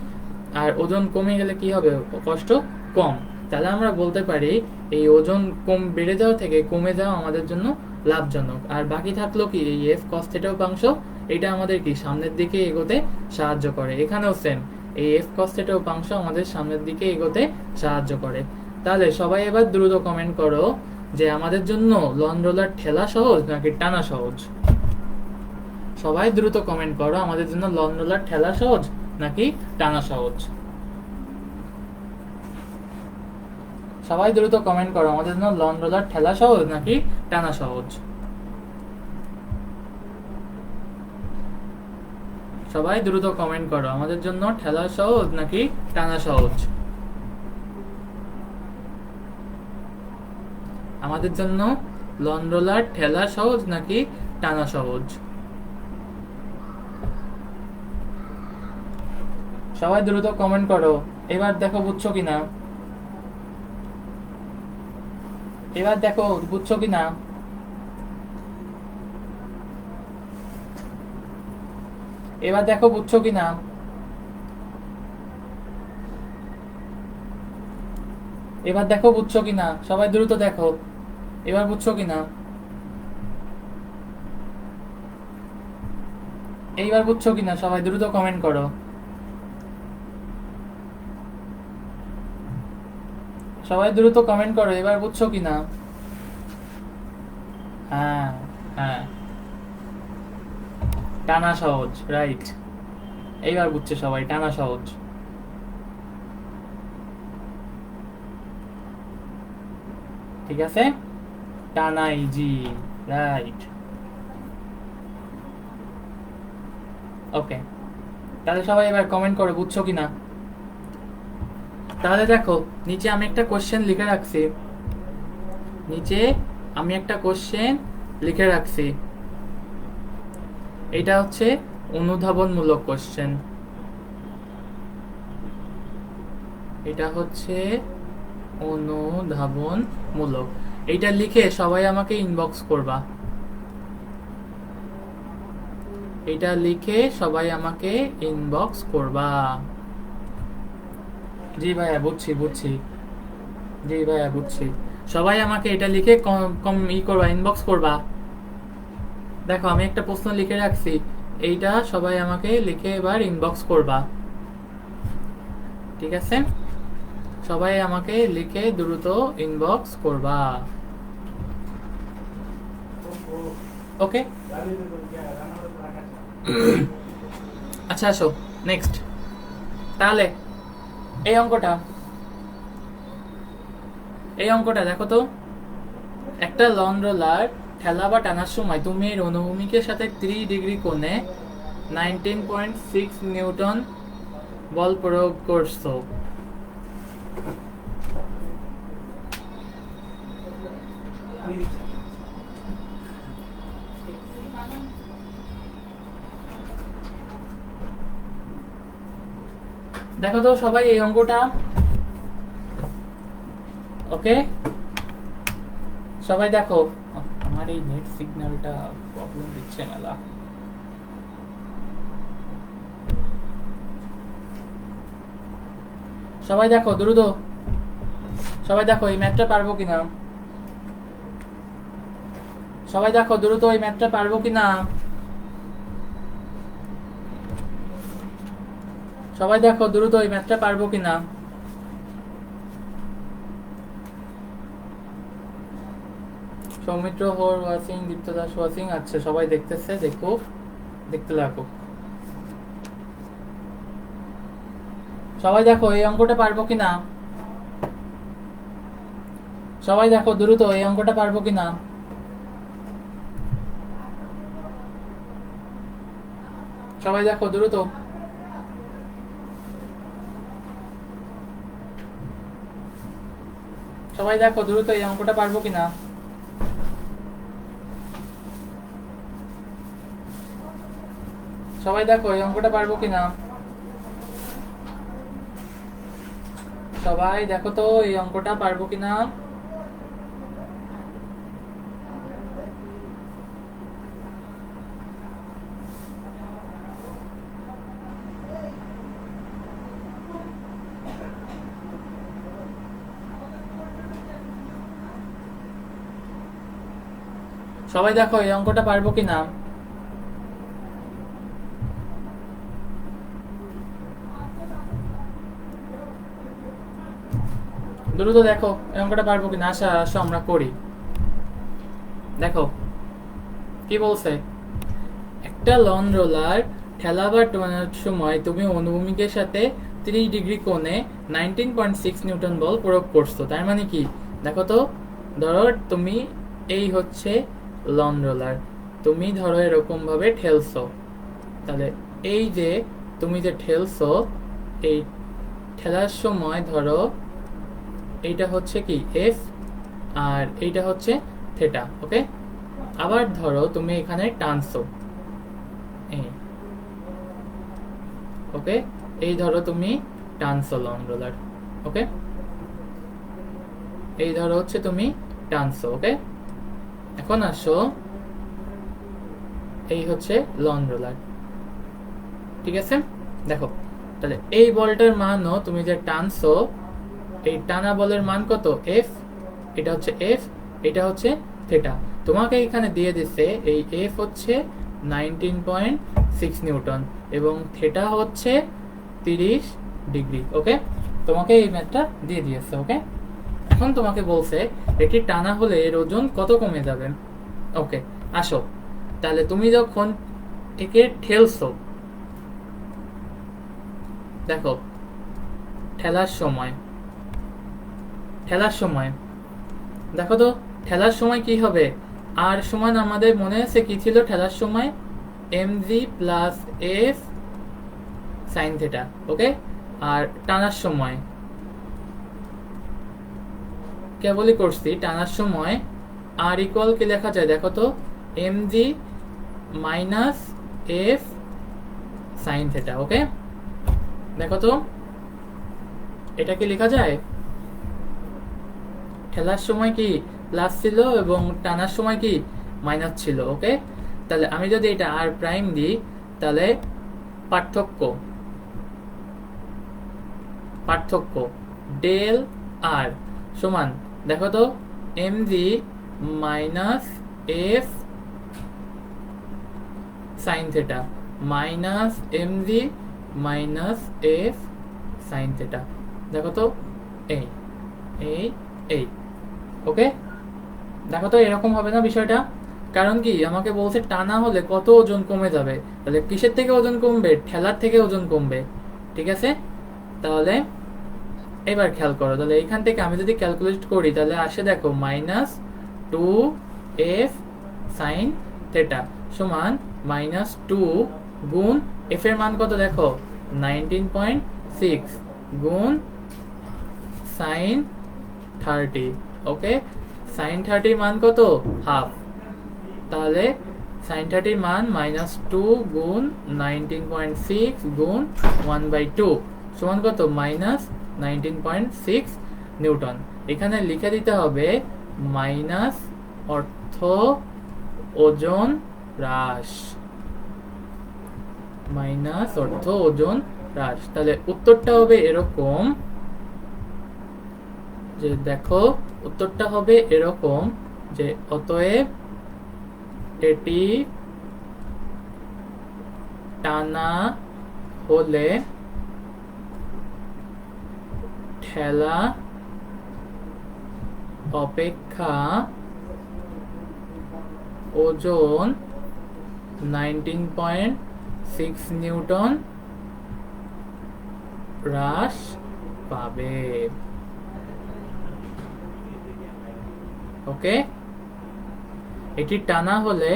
আর ওজন কমে গেলে কি হবে? কষ্ট কম। তাহলে আমরা বলতে পারি এই ওজন কম বেড়ে যাওয়া থেকে কমে যাওয়া আমাদের জন্য লাভজনক। আর বাকি থাকলো কি এই এফ কস থিটা উপাংশ, এটা আমাদের কি সামনের দিকে এগোতে সাহায্য করে। এখানেও সেম, এই এফ কস থিটা উপাংশ আমাদের সামনের দিকে এগোতে সাহায্য করে। তাহলে সবাই এবার দ্রুত কমেন্ট করো যে আমাদের জন্য লন রোলার ঠেলা সহজ নাকি টানা সহজ? সবাই দ্রুত কমেন্ট করো, আমাদের জন্য লন রোলার ঠেলা সহজ নাকি টানা সহজ? সবাই দ্রুত কমেন্ট করো, আমাদের জন্য লন রোলার ঠেলা সহজ নাকি টানা সহজ? সবাই দ্রুত কমেন্ট করো, আমাদের জন্য ঠেলা সহজ নাকি টানা সহজ? আমাদের জন্য লন রোলার ঠেলা সহজ নাকি টানা সহজ? সবাই দ্রুত কমেন্ট করো। এবার দেখো বুঝছো কিনা, এবার দেখো বুঝছো কিনা। এবার দেখো বুঝছো কিনা। এবার দেখো বুঝছো কিনা, সবাই দ্রুত দেখো এবার বুঝছো কিনা। এইবার বুঝছো কিনা, সবাই দ্রুত কমেন্ট করো। সবাই দ্রুত কমেন্ট করো, এবার বুঝছো কিনা। হ্যাঁ হ্যাঁ, টানা সহজ, রাইট। এইবার বুঝছে সবাই, টানা সহজ। ঠিক আছে, টানা ইজি, রাইট। ওকে, তাহলে সবাই এবার কমেন্ট করে বুঝছো কিনা। তাহলে দেখো নিচে আমি একটা কোশ্চেন লিখে রাখছি, নিচে আমি একটা কোশ্চেন লিখে রাখছি। এটা হচ্ছে অনুধাবনমূলক কোশ্চেন, এটা হচ্ছে অনুধাবনমূলক। এইটা লিখে সবাই আমাকে ইনবক্স করবা, এটা লিখে সবাই আমাকে ইনবক্স করবা। জি ভাইয়া বুঝছি বুঝছি, জি ভাইয়া বুঝছি। সবাই আমাকে এটা লিখে করবা, ইনবক্স করবা। দেখো আমি একটা প্রশ্ন লিখে রাখছি, এইটা সবাই আমাকে লিখে এবার ইনবক্স করবা। ঠিক আছে, সবাই আমাকে লিখে দ্রুত ইনবক্স করবা। ওকে, আচ্ছা আসো নেক্সট। তাহলে এই অঙ্কটা, এই অঙ্কটা দেখো তো, একটা লন রোলার ঠেলা বা টানার সময় তুমি এর অনুভূমিকের সাথে 3 ডিগ্রি কোণে 19.6 নিউটন বল প্রয়োগ করছো। দেখো তো সবাই এই অঙ্কটা। ওকে, সবাই দেখো। আমার এই নেট সিগন্যালটা প্রবলেম দিচ্ছে মেলা। সবাই দেখো দ্রুত, সবাই দেখো এই ম্যাথটা পারবো কিনা। সবাই দেখো দ্রুত এই ম্যাথটা পারবো কিনা। সবাই দেখো দ্রুত এই ম্যাথটা পারবো কিনা। সৌমিত্র হোর ওয়াচিং, দীপ্ত দাস ওয়াচিং। আচ্ছা সবাই দেখতেছে, দেখো দেখতে লাগো। সবাই দেখো এই অঙ্কটা পারবো কিনা। সবাই দেখো দ্রুত এই অঙ্কটা পারবো কিনা। সবাই দেখো দ্রুত। সবাই দেখো দ্রুত এই অঙ্কটা পারবো কিনা। সবাই দেখো এই অঙ্কটা পারবো কিনা। সবাই দেখো তো এই অঙ্কটা পারবো কিনা। সবাই দেখো এই অঙ্কটা পারবো কিনা। দ্রুত দেখো এই অঙ্কটা পারবো কিনা। আসা আসো আমরা করি। দেখো কি বলছে, একটা একটা লন রোলার ঠেলা বা টানার সময় তুমি অনুভূমিকের সাথে 30 ডিগ্রি কোণে 19.6 নিউটন বল প্রয়োগ করছো। তার মানে কি দেখো তো, ধরো তুমি এই হচ্ছে লন রোলার, তুমি ধরো এরকম ভাবে ঠেলছো, তাহলে এই যে তুমি যে ঠেলছো, এই ঠেলার সময় ধরো এইটা হচ্ছে কি এফ আর এইটা হচ্ছে থেটা। ওকে, আবার ধরো তুমি এখানে টানছো, এই ওকে, এই ধরো তুমি টানছো লং রোলার। ওকে, এই ধরো হচ্ছে তুমি টানছো। ওকে, এখন আসো, এই হচ্ছে লং রোলার। ঠিক আছে, দেখো তাহলে এই বলটার মানও তুমি যে টানছো, এই টানা বলের মান কত এফ, এটা হচ্ছে এফ, এটা হচ্ছে থেটা। তোমাকে এখানে দিয়ে দিচ্ছে এই এফ হচ্ছে 19.6 নিউটন এবং থেটা হচ্ছে 30 ডিগ্রি। ওকে, তোমাকে এই ম্যাথটা দিয়ে দিয়েছে। ওকে, এখন তোমাকে বলছে এটি টানা হলে এর ওজন কত কমে যাবে। ওকে, আসো তাহলে তুমি যখন একে ঠেলছো, দেখো ঠেলার সময় দেখো তো ঠেলার সময় কি হবে, আর সমান আমাদের মনে আছে কি ছিল ঠেলার সময়, mg plus F sine theta. Okay, আর টানার সময় কেবলই করছি, টানার সময় আর ইকুয়াল কি লেখা যায় দেখো তো, mg minus F sine theta. Okay, দেখো তো এটা কি লেখা যায়, ঠেলার সময় কি প্লাস ছিল এবং টানার সময় কি মাইনাস ছিল। ওকে, তাহলে আমি যদি এটা আর প্রাইম দিই, তাহলে পার্থক্য ডেল আর সমান দেখো তো mg minus F sine theta minus mg minus F sine theta. দেখো তো এই এই এই ওকে, দেখো তো এরকম হবে না বিষয়টা, কারণ কি আমাকে বলছে টানা হলে কত ওজন কমে যাবে, তাহলে কিসের থেকে ওজন কমবে, ঠেলার থেকে ওজন কমবে। ঠিক আছে, তাহলে এবার খেয়াল করো, তাহলে এখান থেকে আমি যদি ক্যালকুলেট করি তাহলে আসে দেখো মাইনাস 2f সাইন থেটা সমান মাইনাস 2 গুণ এফ এর মান কত দেখো 19.6 গুণ সাইন 30। ওকে, সাইন 30 মান কত হাফ, তাহলে সাইন 30 মান মাইনাস 2 গুণ 19.6 গুণ 1/2 সমান কত মাইনাস 19.6 নিউটন। এখানে লিখে দিতে হবে মাইনাস অর্থ ওজন হ্রাস, মাইনাস অর্থ ওজন হ্রাস। তাহলে উত্তরটা হবে এরকম যে দেখো উত্তরটা হবে এরকম যে অতএব এটি টানা হলে ঠেলা অপেক্ষা ওজন 19.6 নিউটন হ্রাস পাবে। ওকে, এটি টানা হলে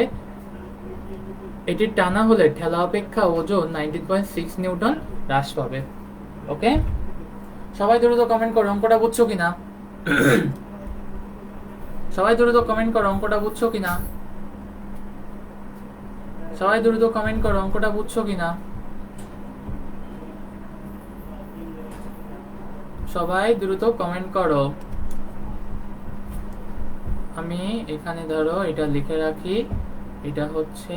ঠেলা অপেক্ষা ওজন 19.6 নিউটন হ্রাস পাবে। ওকে, সবাই দ্রুত কমেন্ট করো অঙ্কটা বুঝছো কিনা, সবাই দ্রুত কমেন্ট করো অঙ্কটা বুঝছো কিনা, সবাই দ্রুত কমেন্ট করো অঙ্কটা বুঝছো কিনা, সবাই দ্রুত কমেন্ট করো। আমি এখানে ধরো এটা লিখে রাখি, এটা হচ্ছে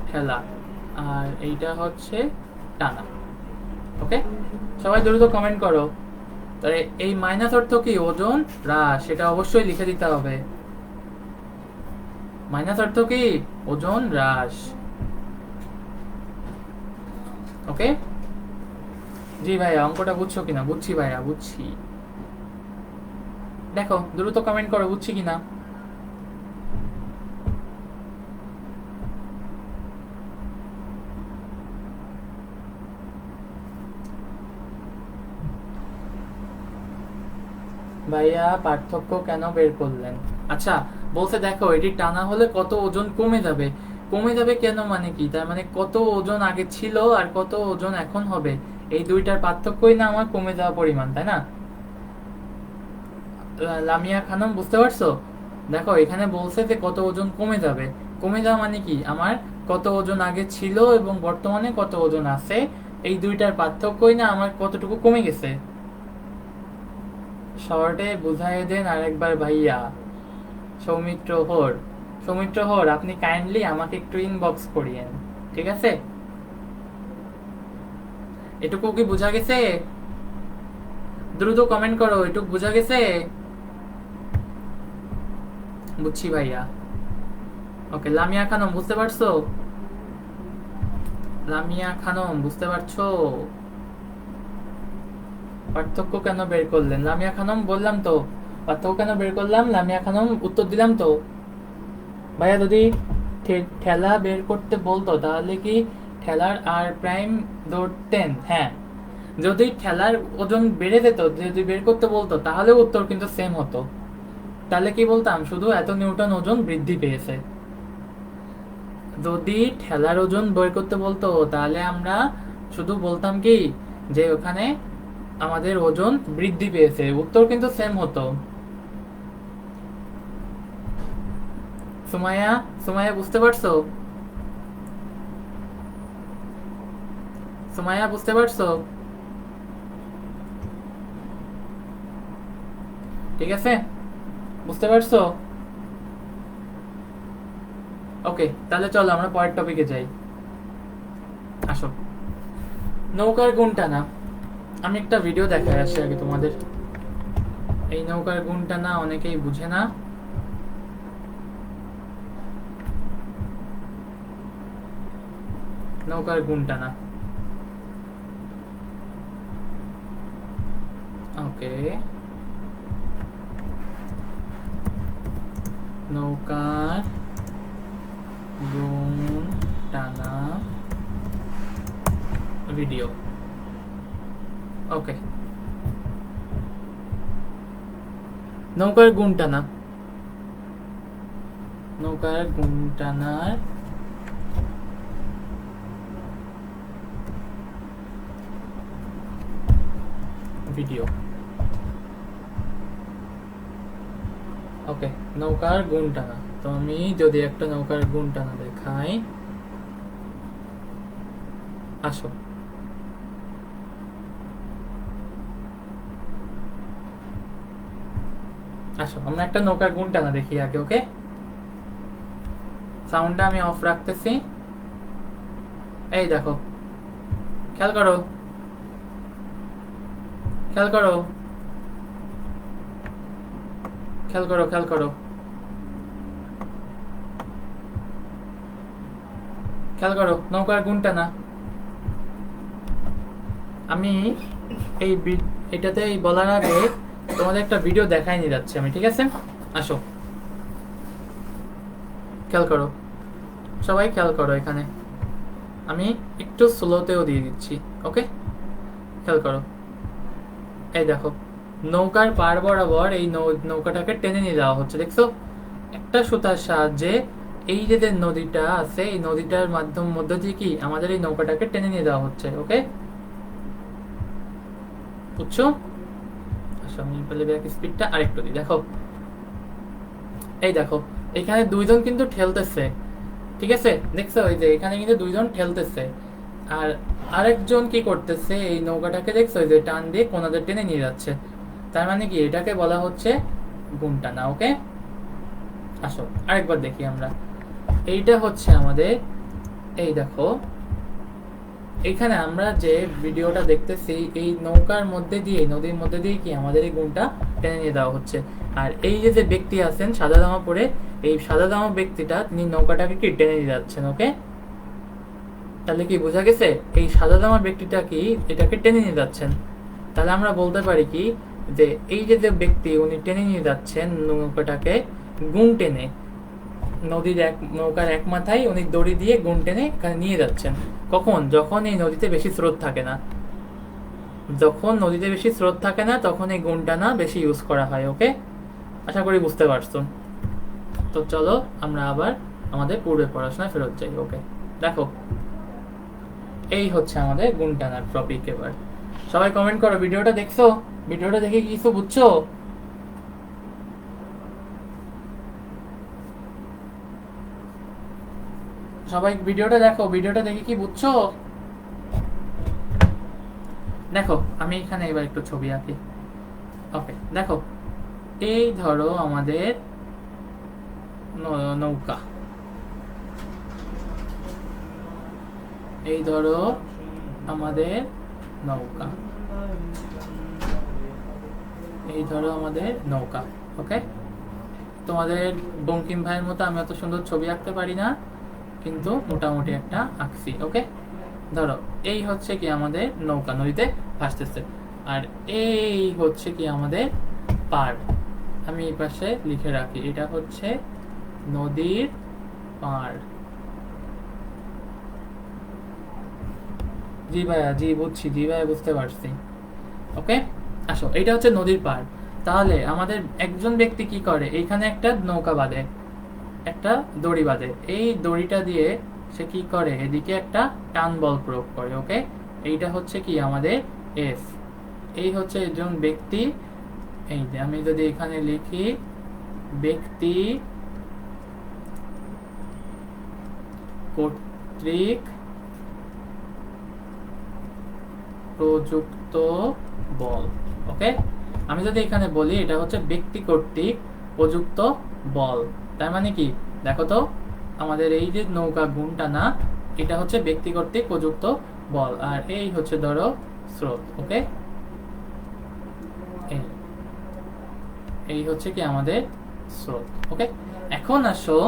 ঠেলা আর এইটা হচ্ছে টানা। ওকে, সবাই দ্রুত কমেন্ট করো। তাহলে এই মাইনাস অর্থ কি ওজন হ্রাস, সেটা অবশ্যই লিখে দিতে হবে। মাইনাস অর্থ কি ওজন হ্রাস। ওকে, জি ভাইয়া অঙ্কটা বুঝছো কিনা, বুঝছি ভাইয়া বুঝছি, দেখো দ্রুত কমেন্ট করো বুঝছি কিনা। ভাইয়া পার্থক্য কেন বের করলেন? আচ্ছা, বলছে দেখো এটি টানা হলে কত ওজন কমে যাবে। কমে যাবে কেন মানে কি? তার মানে কত ওজন আগে ছিল আর কত ওজন এখন হবে, এই দুইটার পার্থক্যই না আমার কমে যাওয়া পরিমাণ, তাই না? লামিয়া খানম, বুঝতে পারছো? দেখো এখানে বলছে যে কত ওজন কমে যাবে। কমে যাওয়া মানে কি, আমার কত ওজন আগে ছিল এবং বর্তমানে কত ওজন আছে, এই দুইটার পার্থক্যই না আমার কতটুকু কমে গেছে। শর্টে বুঝাই দেন আরেকবার ভাইয়া। সৌমিত্র হোর, সৌমিত্র হোর, আপনি কাইন্ডলি আমাকে একটু ইনবক্স করিয়েন, ঠিক আছে? এটুকু কি বোঝা গেছে? দ্রুত কমেন্ট করো, এটুকু বোঝা গেছে? বুঝছি ভাইয়া। ওকে, লামিয়া খানম বুঝতে পারছো? লামিয়া খানম বুঝতে পারছো? পার্থক্য কেন বের করলেন? লামিয়া খানম বললাম তো পার্থক্য কেন বের করলাম, লামিয়া খানম উত্তর দিলাম তো। ভাইয়া যদি ঠেলা বের করতে বলতো তাহলে কি ঠেলার আর প্রাইম ধরতেন? হ্যাঁ, যদি ঠেলার ওজন বেড়ে যেত, যদি বের করতে বলতো তাহলে উত্তর কিন্তু সেম হতো। তাহলে কি বলতাম, শুধু এত নিউটন ওজন বৃদ্ধি পেয়েছে। যদি ঠেলার ওজন বের করতে বলতো তাহলে আমরা শুধু বলতাম কি যে ওখানে আমাদের ওজন বৃদ্ধি পেয়েছে, উত্তর কিন্তু সেম হতো। সুমাইয়া, সুমাইয়া বুঝতে পারছো? সুমাইয়া বুঝতে পারছো? ঠিক আছে, বুঝতে পারছো? ওকে, তাহলে চলো আমরা পরের টপিকে যাই। আসো, নৌকার গুণ টানা। আমি একটা ভিডিও দেখাই আসি আগে তোমাদের। এই নৌকার গুণ টানা অনেকেই বুঝে না। নৌকার গুণ টানা, ওকে। নৌকার গুণ টানা ভিডিও, ওকে। নৌকার গুণ টানা, নৌকার গুণ টানার ভিডিও, ওকে। নৌকার গুণ টানা, তো আমি যদি একটা নৌকার গুণ টানা দেখাই, আসো। আসো আমরা একটা নৌকার গুণ টানা দেখি আগে, ওকে। সাউন্ডটা আমি অফ রাখতেছি। এই দেখো, খেয়াল করো, খেয়াল করো, খেয়াল করো, খেয়াল করো, খেয়াল করো, নৌকার গুণ টানা। আমি এই এটাতে বলার আগে তোমাদের একটা ভিডিও দেখাই নিয়ে যাচ্ছি আমি, ঠিক আছে? আসো, খেয়াল করো, সবাই খেয়াল করো। এখানে আমি একটু স্লোতেও দিয়ে দিচ্ছি, ওকে। খেয়াল করো, এই দেখো, নৌকার পার বরাবর এই নৌকাটাকে টেনে নিয়ে যাওয়া হচ্ছে, দেখছো? একটা সুতার সাহায্যে এই যে নদীটা আছে, এই নদীটার মধ্য দিয়ে কি আমাদের এই নৌকাটাকে টেনে নিয়ে যাওয়া হচ্ছে, ওকে। বুঝছো? আচ্ছা, আমি বলে ব্যাক স্পিডটা আরেকটু দিই, দেখো। এই দেখো, এখানে দুইজন কিন্তু ঠেলতেছে, ঠিক আছে? দেখছো, এই যে এখানে কিন্তু দুইজন ঠেলতেছে, আর আরেকজন কি করতেছে, এই নৌকাটাকে দেখছো যে টান দিয়ে কোনাদের টেনে নিয়ে যাচ্ছে। তার মানে কি, এটাকে বলা হচ্ছে গুণ টানা, ওকে। আসো আরেকবার দেখি আমরা। এইটা হচ্ছে আমাদের, এই দেখো, এখানে আমরা যে ভিডিওটা দেখতেছি, এই নৌকার মধ্যে দিয়ে, নদীর মধ্যে দিয়ে কি আমাদের এই গুণটা টেনে নিয়ে দেওয়া হচ্ছে। আর এই যে ব্যক্তি আছেন সাদা জামা পরে, এই সাদা জামা ব্যক্তিটা তিনি নৌকাটাকে কি টেনে নিয়ে যাচ্ছেন, ওকে। তাহলে কি বোঝা গেছে, এই সাদা জামা ব্যক্তিটা কি এটাকে টেনে নিয়ে যাচ্ছেন। তাহলে আমরা বলতে পারি কি, যে এই যে ব্যক্তি উনি টেনে নিয়ে যাচ্ছেন নৌকাটাকে গুণ টেনে, নদীর নৌকার এক মাথায় উনি দড়ি দিয়ে গুণ টেনে নিয়ে যাচ্ছেন। কখন? যখন এই নদীতে বেশি স্রোত থাকে না। যখন নদীতে বেশি স্রোত থাকে না তখন এই গুণটা না বেশি ইউজ করা হয়। ওকে, আশা করি বুঝতে পারছো। তো চলো আমরা আবার আমাদের পূর্বের পড়াশোনায় ফেরত যাই। ওকে, দেখো এই হচ্ছে আমাদের গুণ টানার টপিক। এবার সবাই কমেন্ট করো, ভিডিওটা দেখছো? ভিডিওটা দেখে কি কিছু বুঝছো? সবাই ভিডিওটা দেখো, ভিডিওটা দেখে কি বুঝছো? দেখো আমি এখানে এবার একটু ছবি আঁকি। ওকে, দেখো এই ধরো আমাদের নৌকা, এই ধরো আমাদের নৌকা, এই ধরো আমাদের নৌকা। ওকে, তোমাদের বঙ্কিম ভাইয়ের মতো আমি অত সুন্দর ছবি আঁকতে পারি না, কিন্তু মোটামুটি একটা আঁকছি। ওকে, ধরো এই হচ্ছে কি আমাদের নৌকা নদীতে ভাসতেছে, আর এই হচ্ছে কি আমাদের পাড়। আমি এই পাশে লিখে রাখি, এটা হচ্ছে নদীর পাড়। জি ভাইয়া, জি বুঝছি, জি ভাইয়া বুঝতে পারছি। ওকে, আসো, এটা হচ্ছে নদীর পাড়। তাহলে আমাদের একজন ব্যক্তি কি করে, এইখানে একটা নৌকা বাঁধে, একটা দড়ি বাঁধে। এই দড়িটা দিয়ে সে কি করে, এদিকে একটা টান বল প্রয়োগ করে। ওকে, এইটা হচ্ছে কি আমাদের এফ। এই হচ্ছে একজন ব্যক্তি। এই যে আমি যদি এখানে লিখি ব্যক্তি কর্তৃক প্রযুক্ত বল। ওকে, আমি যদি এখানে বলি এটা হচ্ছে ব্যক্তি কর্তৃক প্রযুক্ত বল, তার মানে কি দেখো তো, আমাদের এই যে নৌকা গুণটা না, এটা হচ্ছে ব্যক্তি কর্তৃক প্রযুক্ত বল, আর এই হচ্ছে ধরো স্রোত। ওকে, এই হচ্ছে কি আমাদের স্রোত। ওকে, এখন আসো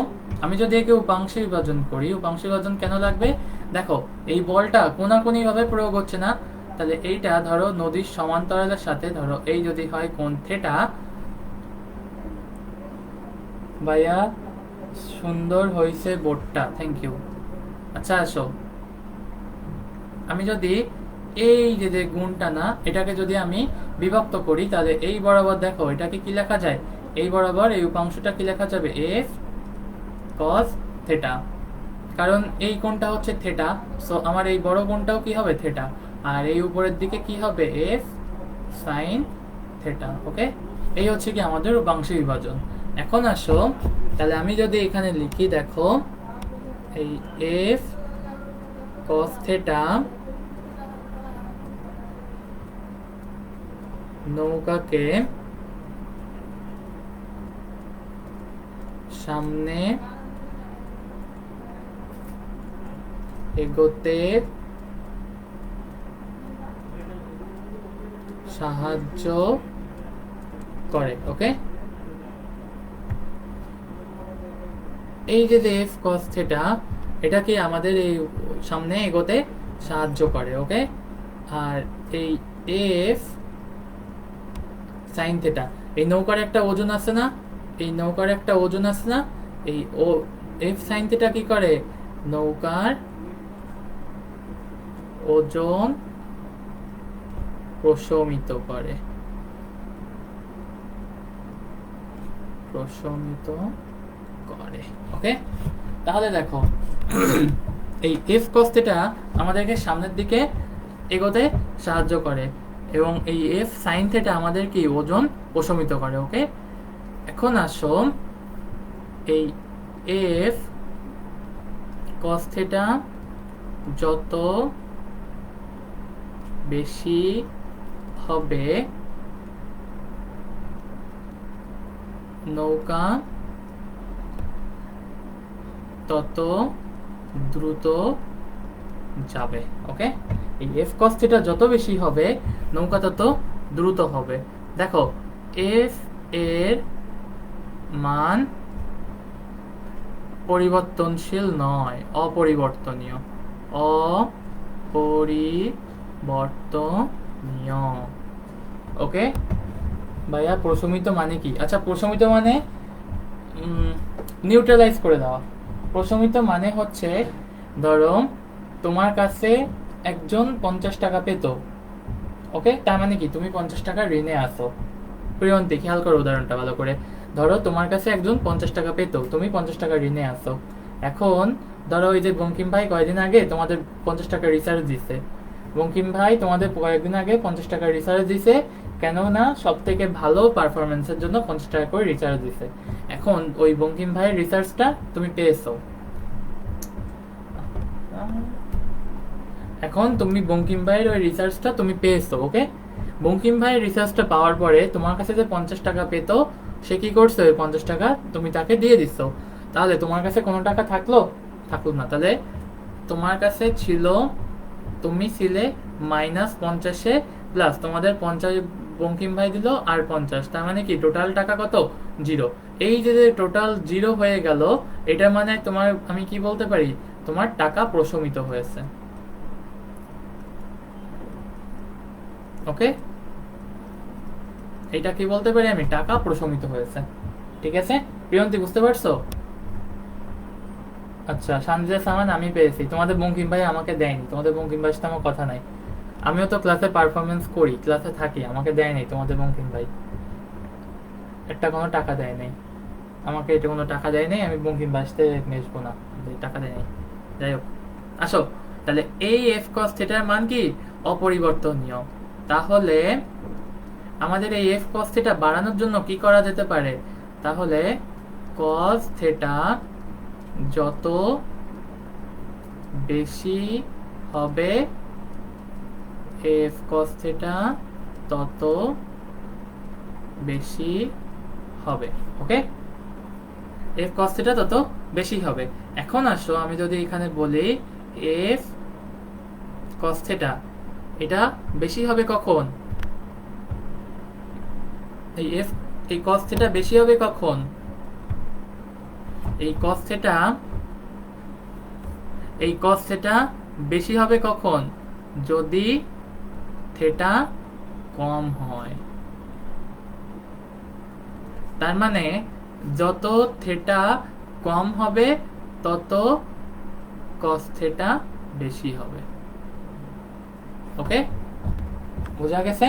আমি যদি একে উপাংশে বিভাজন করি, উপাংশ বিভাজন কেন লাগবে? দেখো এই বলটা কোনাকুনি ভাবে প্রয়োগ হচ্ছে না, তাহলে এইটা ধরো নদীর সমান্তরালের সাথে, ধরো এই যদি হয় কোণ থিটা। ভাইয়া সুন্দর হয়েছে বোর্ডটা, থ্যাংক ইউ। আচ্ছা আসো, আমি যদি এই যে গুণটা না, এটাকে যদি আমি বিভক্ত করি, তাহলে এই বরাবর দেখো এটাকে কি লেখা যায়, এই বরাবর এই উপাংশটা কি লেখা যাবে, এফ কস থেটা। কারণ এই কোণটা হচ্ছে থেটা, সো আমার এই বড় কোণটাও কি হবে, থেটা। আর এই উপরের দিকে কি হবে, এফ সাইন থেটা। ওকে, এই হচ্ছে কি আমাদের উপাংশ বিভাজন। এখন আসো, তাহলে আমি যদি এখানে লিখি, দেখো এই এফ কস থেটা নৌকাকে সামনে এগোতে সাহায্য করে। ওকে, এই যে এফ কস থেটা, এটা কি আমাদের এই সামনে এগোতে সাহায্য করে। ওকে, আর এই এফ সাইন থেটা, এই নৌকার একটা ওজন আছে না, এই নৌকার একটা ওজন আছে না, এই ও এফ সাইন থেটা কি করে, নৌকার ওজন প্রশমিত করে, প্রশমিত করে। ওকে, তাহলে দেখো এই এফ কস থেটা আমাদেরকে সামনের দিকে এগোতে সাহায্য করে, এবং এই এফ সাইন থেটা আমাদের কি ওজন প্রশমিত করে। ওকে, এখন আসো এই এফ কস থেটা যত বেশি হবে, নৌকা তত দ্রুত যাবে। ওকে, এই এফ কস থিটা যত বেশি হবে, নৌকা তত দ্রুত হবে। দেখো এফ এর মান পরিবর্তনশীল নয়, অপরিবর্তনীয়, অপরিবর্তনীয়। ওকে ভাইয়া, প্রশমিত মানে কি? আচ্ছা, প্রশমিত মানে নিউট্রালাইজ করে দেওয়া। প্রশমিত মানে হচ্ছে, ধরো তোমার কাছে একজন 50 টাকা পেত, ওকে, তার মানে কি তুমি 50 টাকা ঋণে আসো। প্রিয়ন্তি, খেয়াল করো উদাহরণটা ভালো করে। ধরো তোমার কাছে একজন 50 টাকা পেত, তুমি 50 টাকা ঋণে আসো। এখন ধরো ওই যে বঙ্কিম ভাই কয়েকদিন আগে তোমাদের 50 টাকা রিচার্জ দিছে। বঙ্কিম ভাই তোমাদের কয়েকদিন আগে 50 টাকা রিচার্জ দিছে, কেননা সব থেকে ভালো পারফরমেন্সের জন্য 50 টাকা করে রিচার্জ দিছে। এখন ওই বঙ্কিম ভাইয়ের রিচার্জটা তুমি পেয়েছো। এখন তুমি বঙ্কিম ভাইয়ের ওই রিচার্জটা তুমি পেয়েছো, ওকে। বঙ্কিম ভাইয়ের রিচার্জটা পাওয়ার পরে তোমার কাছে যে 50 টাকা পেতো, সে কি করছে? ওই 50 টাকা তুমি তাকে দিয়ে দিচ্ছ। তাহলে তোমার কাছে কোনো টাকা থাকলো? থাকলো না। তাহলে তোমার কাছে ছিল, তুমি ছিলে -50-এ, প্লাস তোমাদের 50 বঙ্কিম ভাই দিল আর 50, তার মানে কি টোটাল টাকা কত? 0। এই যে টোটাল 0 হয়ে গেল, এটা মানে তোমার, আমি কি বলতে পারি, তোমার টাকা প্রশমিত হয়েছে। ওকে, এটা কি বলতে পারি আমি? টাকা প্রশমিত হয়েছে। ঠিক আছে, প্রিয়ন্তি বুঝতে পারছো? আচ্ছা, সানজিদা সামান আমি পেয়েছি, তোমাদের বঙ্কিম ভাই আমাকে দেয়নি। তোমাদের বঙ্কিম ভাইয়ের সাথে আমার কথা নাই। আমিও তো ক্লাসে পারফরমেন্স করি, ক্লাসে থাকি, আমাকে দেয় নাই তোমাদের বঙ্কিম ভাই। একটা কোনো টাকা দেয় নাই আমাকে, এটা কোনো টাকা দেয় নাই। আমি বঙ্কিম ভাইয়ের সাথে মেশবো না, টাকা দেয় নাই। যাই হোক, আসো। তাহলে এই এফ কস থিটার মান কি? অপরিবর্তনীয়। তাহলে আমাদের এই এফ কস থিটা বাড়ানোর জন্য কি করা যেতে পারে? তাহলে কস থিটা যত বেশি হবে, এফ কস থিটা তত বেশি হবে। ওকে, এফ কস থিটা তত বেশি হবে। এখন আসো, আমি যদি এখানে বলি এফ কস থিটা, এটা বেশি হবে কখন? এই cos থিটা বেশি হবে কখন? এই cos থিটা বেশি হবে কখন? যদি থিটা কম হয়। তার মানে যত থিটা কম হবে তত cos থিটা বেশি হবে। ওকে, বোঝা গেছে?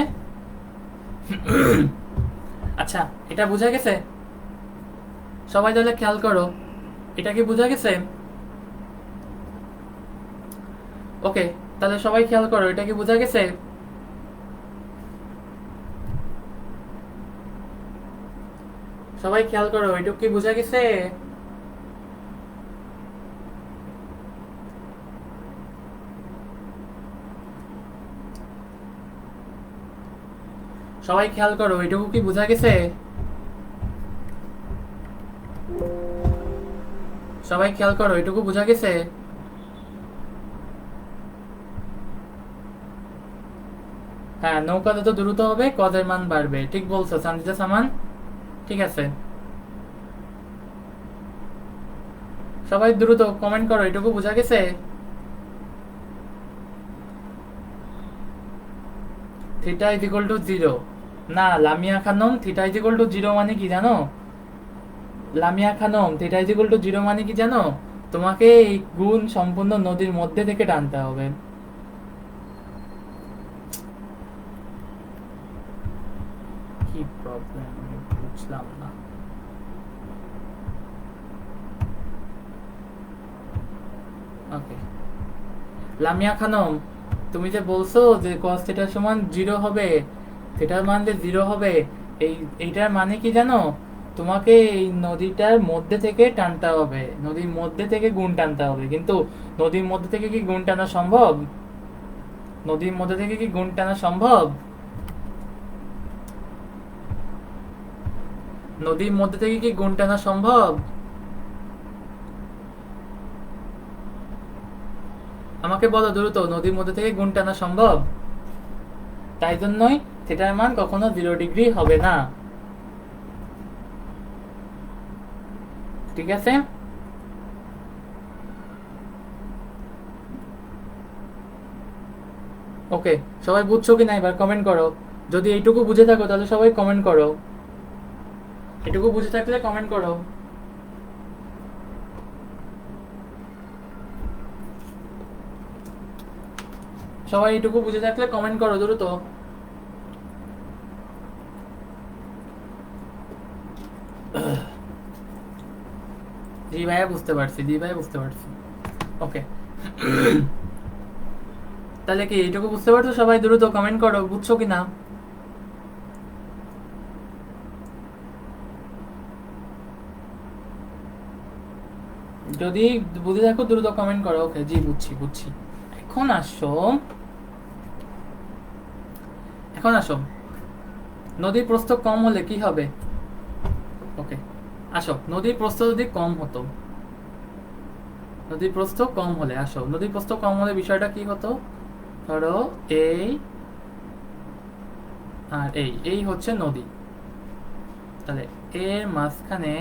আচ্ছা, এটা বোঝা গেছে? সবাই তাহলে খেয়াল করো, এটা কি বোঝা গেছে? ওকে, তাহলে সবাই খেয়াল করো, এটা কি বোঝা গেছে? সবাই খেয়াল করো, এটুকু কি বোঝা গেছে? সবাই খেয়াল করো, এটুকু কি বোঝা গেছে? সবাই খেয়াল করো, এটুকু বোঝা গেছে? হ্যাঁ, নৌকা যত দ্রুত হবে কজের মান বাড়বে। ঠিক বলছো সানজিদা সামান, ঠিক আছে। সবাই দ্রুত কমেন্ট করো, এটুকু বোঝা গেছে? থিটা ইজ ইকুয়াল টু 0 না, Lamia Khanam, theta is equal two 0 মানে কি জানো? Lamia Khanam, theta is equal two 0 মানে কি জানো? তোমাকে এই গুণ সম্পূর্ণ নদীর মধ্যে থেকে টানতে হবে। কি প্রবলেম বুঝলাম না। ওকে, লামিয়া খানম, তুমি যে বলছো যে cos থিটার সমান 0 হবে, থিটার মান যে 0 হবে, এইটার মানে কি জানো? তোমাকে এই নদীটার মধ্যে থেকে টানতে হবে, নদীর মধ্যে থেকে গুণ টানতে হবে। কিন্তু নদীর মধ্যে থেকে কি গুণ টানা সম্ভব? নদীর মধ্যে থেকে কি গুণ টানা সম্ভব? নদীর মধ্যে থেকে কি গুণ টানা সম্ভব? আমাকে বলো দ্রুত, নদীর মধ্যে থেকে গুণ টানা সম্ভব? তাই জন্যই থিটার মান কখনো 0 ডিগ্রি হবে না। ঠিক আছে, ওকে। সবাই বুঝছো কি না এবার কমেন্ট করো। যদি এইটুকু বুঝে থাকো তাহলে সবাই কমেন্ট করো। এটুকু বুঝে থাকলে কমেন্ট করো। সবাই এটুকু বুঝে থাকলে কমেন্ট করো দ্রুত। ভাইয়া বুঝতে পারছি, দি ভাইয়া বুঝতে পারছি। ওকে, তাহলে কি এইটুকু বুঝতে পারছো সবাই? দ্রুত কমেন্ট করো বুঝছো কি না। যদি বুঝে থাকো দ্রুত কমেন্ট করো। ওকে, জি বুঝছি বুঝছি। এখন আসো, এখন আসো, নদীর প্রস্থ কম হলে কি হবে? ওকে, আসো, নদীর প্রস্থ যদি কম হতো, নদীর প্রস্থ কম হলে, আসো, নদীর প্রস্থ কম হলে বিষয়টা কি হতো? ধরো এই আর এই হচ্ছে নদী, তাহলে এর মাঝখানে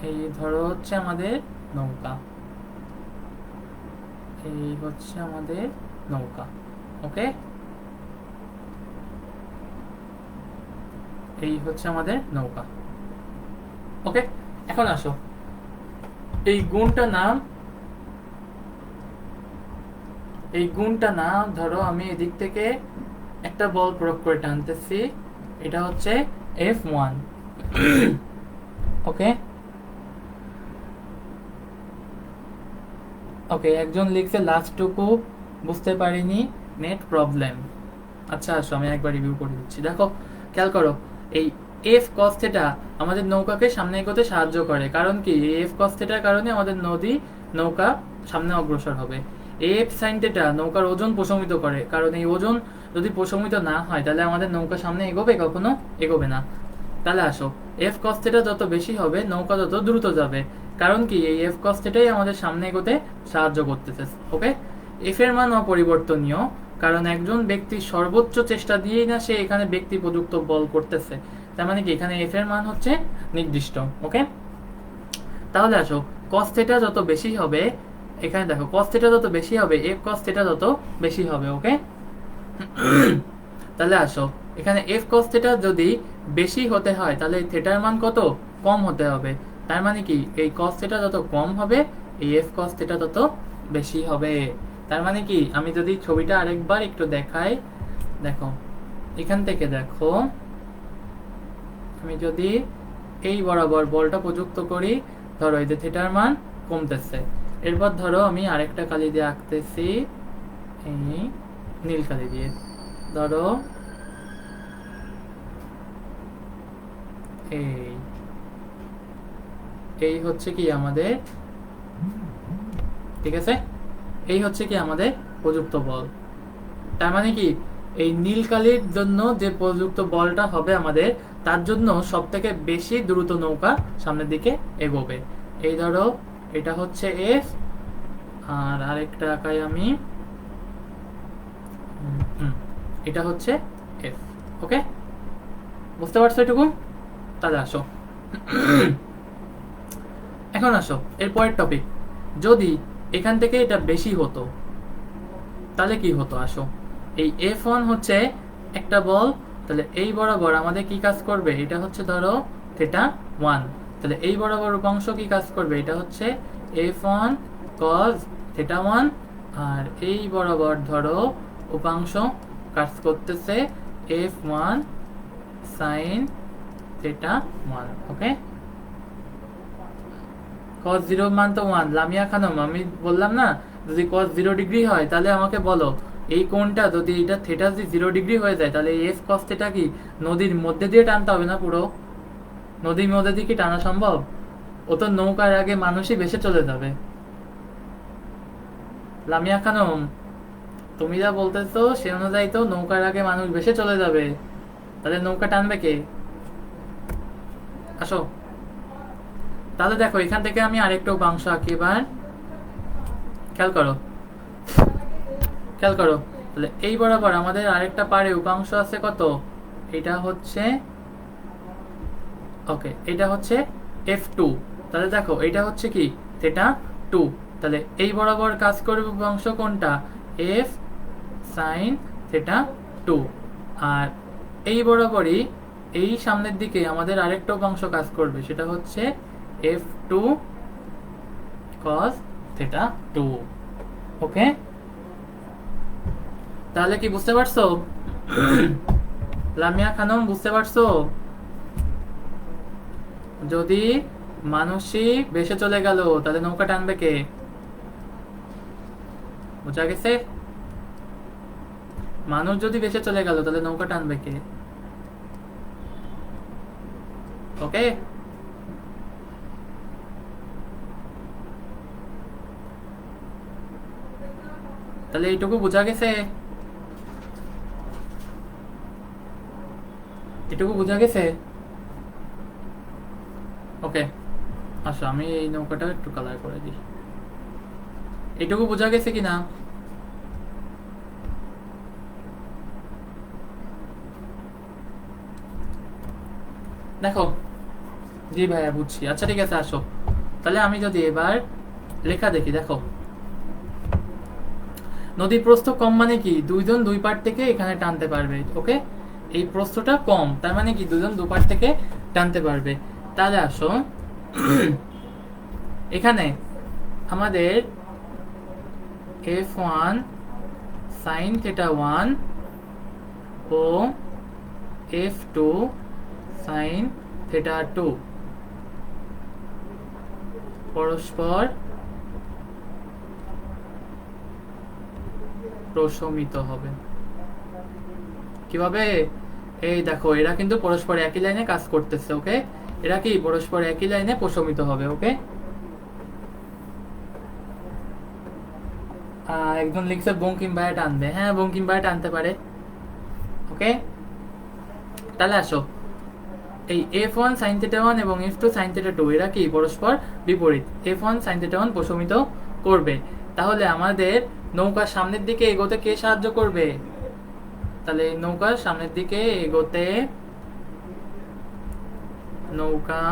এই ধরো হচ্ছে আমাদের নৌকা, এই হচ্ছে আমাদের নৌকা। ওকে, এই হচ্ছে আমাদের নৌকা। ওকে, এখন আসো, এই গুণটা নাম, এই গুণটা না, ধরো আমি এদিক থেকে একটা বল প্রয়োগ করে টানতেছি, এটা হচ্ছে F1। ওকে, ওকে, একজন লিখছে লাস্টটুকু বুঝতে পারিনি, নেট প্রবলেম। আচ্ছা আসো, আমি একবার রিভিউ করে দিচ্ছি। দেখো, খেয়াল করো, এই এফ কস থিটা আমাদের নৌকাকে সামনে এগোতে সাহায্য করে। কারণ কি? এই এফ কস থিটার কারণে আমাদের নৌকা সামনে অগ্রসর হবে। এফ সাইন থিটা নৌকার ওজন প্রশমিত করে, কারণ এই ওজন যদি প্রশমিত না হয় তাহলে আমাদের নৌকা সামনে এগোবে? কখনো এগোবে না। তাহলে আসো, এফ কস থিটা যত বেশি হবে নৌকা তত দ্রুত যাবে। কারণ কি? এই এফ কস থিটাই আমাদের সামনে এগোতে সাহায্য করতেছে। ওকে, এফ এর মান অপরিবর্তনীয়, কারণ একজন ব্যক্তির সর্বোচ্চ চেষ্টা দিয়েই না সে এখানে ব্যক্তি প্রযুক্ত বল করতেছে। তার মানে কি? এখানে এফ এর মান হচ্ছে নির্দিষ্ট। ওকে, তাহলে আসো, কস থিটা যত বেশি হবে, এখানে দেখো কস থিটা যত বেশি হবে এফ কস থিটা তত বেশি হবে। ওকে, তাহলে আসো, এখানে এফ কস থিটা যদি বেশি হতে হয় তাহলে থিটার মান কত? কম হতে হবে। তার মানে কি? এই কস থিটা যত কম হবে এই এফ কস থিটা তত বেশি হবে। তার মানে কি? আমি যদি ছবিটা আরেকবার একটু দেখাই, দেখো, এখান থেকে দেখো, আমি যদি এই বরাবর বলটা প্রযুক্ত করি, ধরো এই যে থিটার মান কমতেছে। এরপর ধরো আমি আরেকটা কালি দিয়ে আঁকতেছি, এই নীল কালি দিয়ে, ধরো এই হচ্ছে কি আমাদের, ঠিক আছে, এই হচ্ছে কি আমাদের প্রযুক্ত বল। তার মানে কি? এই নীল কালির জন্য যে প্রযুক্ত বলটা হবে আমাদের, তার জন্য সব থেকে বেশি দ্রুত নৌকা সামনের দিকে এগোবে। এই ধরো এটা হচ্ছে এফ, আর আরেকটা আঁকাই আমি, এটা হচ্ছে এফ। ওকে, বুঝতে পারছো এটুকু? তাহলে আসো, এখন আসো এর পরের টপিক। যদি এখান থেকে এটা বেশি হতো তাহলে কি হতো? আসো, এই F1 হচ্ছে একটা বল, তাহলে এই বরাবর আমাদের কি কাজ করবে? এটা হচ্ছে ধরো থিটা 1, তাহলে এই বরাবর উপাংশ কি কাজ করবে? এটা হচ্ছে F1 cos থিটা 1, আর এই বরাবর ধরো উপাংশ কাজ করতেছে F1 sin থিটা 1। ওকে, cos 0 মান তো 1। লামিয়া খানম, আমি বললাম না, যদি cos 0 ডিগ্রি হয় তাহলে আমাকে বলো এই কোণটা যদি এটা থিটা যদি 0 ডিগ্রি হয়ে যায় তাহলে এফ cos থিটা কি নদীর মধ্যে দিয়ে টানতে হবে না? পুরো নদীর মধ্যে দিয়ে কি টানা সম্ভব? ও তো নৌকার আগে মানুষই ভেসে চলে যাবে। লামিয়া খানম, তুমি যা বলতেছো সে অনুযায়ী তো নৌকার আগে মানুষ ভেসে চলে যাবে, তাহলে নৌকা টানবে কে? আসো, তাহলে দেখো এখান থেকে আমি আরেকটা উপাংশ আঁকি এবার, খেয়াল করো, খেয়াল করো, তাহলে এই বরাবর আমাদের আরেকটা পারে উপাংশ আছে কত? এটা হচ্ছে, ওকে, এটা হচ্ছে F2। তাহলে দেখো এটা হচ্ছে কি থিটা 2, তাহলে এই বরাবর কাজ করবে উপাংশ কোনটা? F sin theta 2। আর এই বরাবরই এই সামনের দিকে আমাদের আরেকটা উপাংশ কাজ করবে, সেটা হচ্ছে F2 cos থিটা 2। ওকে, তাহলে কি বুঝতে পারছো? লামিয়া খানম বুঝতে পারছো? যদি মানুষই ভেসে চলে গেল, তাহলে নৌকা টানবে কে? বোঝা গেছে? মানুষ যদি ভেসে চলে গেল তাহলে নৌকা টানবে কে? ওকে, তাহলে এইটুকু বোঝা গেছে? এটুকু বোঝা গেছে? ওকে, আচ্ছা আমি এই নৌকাটা একটু কালার করে দিই। এটুকু বোঝা গেছে কিনা? দেখো, জি ভাইয়া বুঝছি। আচ্ছা ঠিক আছে, আসো তাহলে আমি যদি এবার লেখা দেখি। দেখো, নদীর প্রস্থ কম মানে কি? দুইজন দুই পার থেকে এখানে টানতে পারবে। ওকে, এই প্রস্থটা কম, তার মানে কি দুজন দু পার থেকে টানতে পারবে। তাহলে আসো, এখানে আমাদের F1 sin θ1 ও F2 sin θ2 পরস্পর প্রশমিত হবে। কিভাবে? এই দেখো, এরা কিন্তু পরস্পর একই লাইনে কাজ করতেছে। ওকে, এরা কি পরস্পর একই লাইনে প্রশমিত হবে। ওকে, একজন লিখছে বঙ্কিম ভাইয়া টানবে। হ্যাঁ, বঙ্কিম ভাইয়া টানতে পারে। ওকে, তাহলে আসো, এই F1 sin θ1 এবং F2 sin θ2 এরা কি পরস্পর বিপরীত। F1 sin θ1 প্রশমিত করবে, তাহলে আমাদের নৌকার সামনের দিকে এগোতে কে সাহায্য করবে? তাহলে নৌকার সামনের দিকে এগোতে নৌকা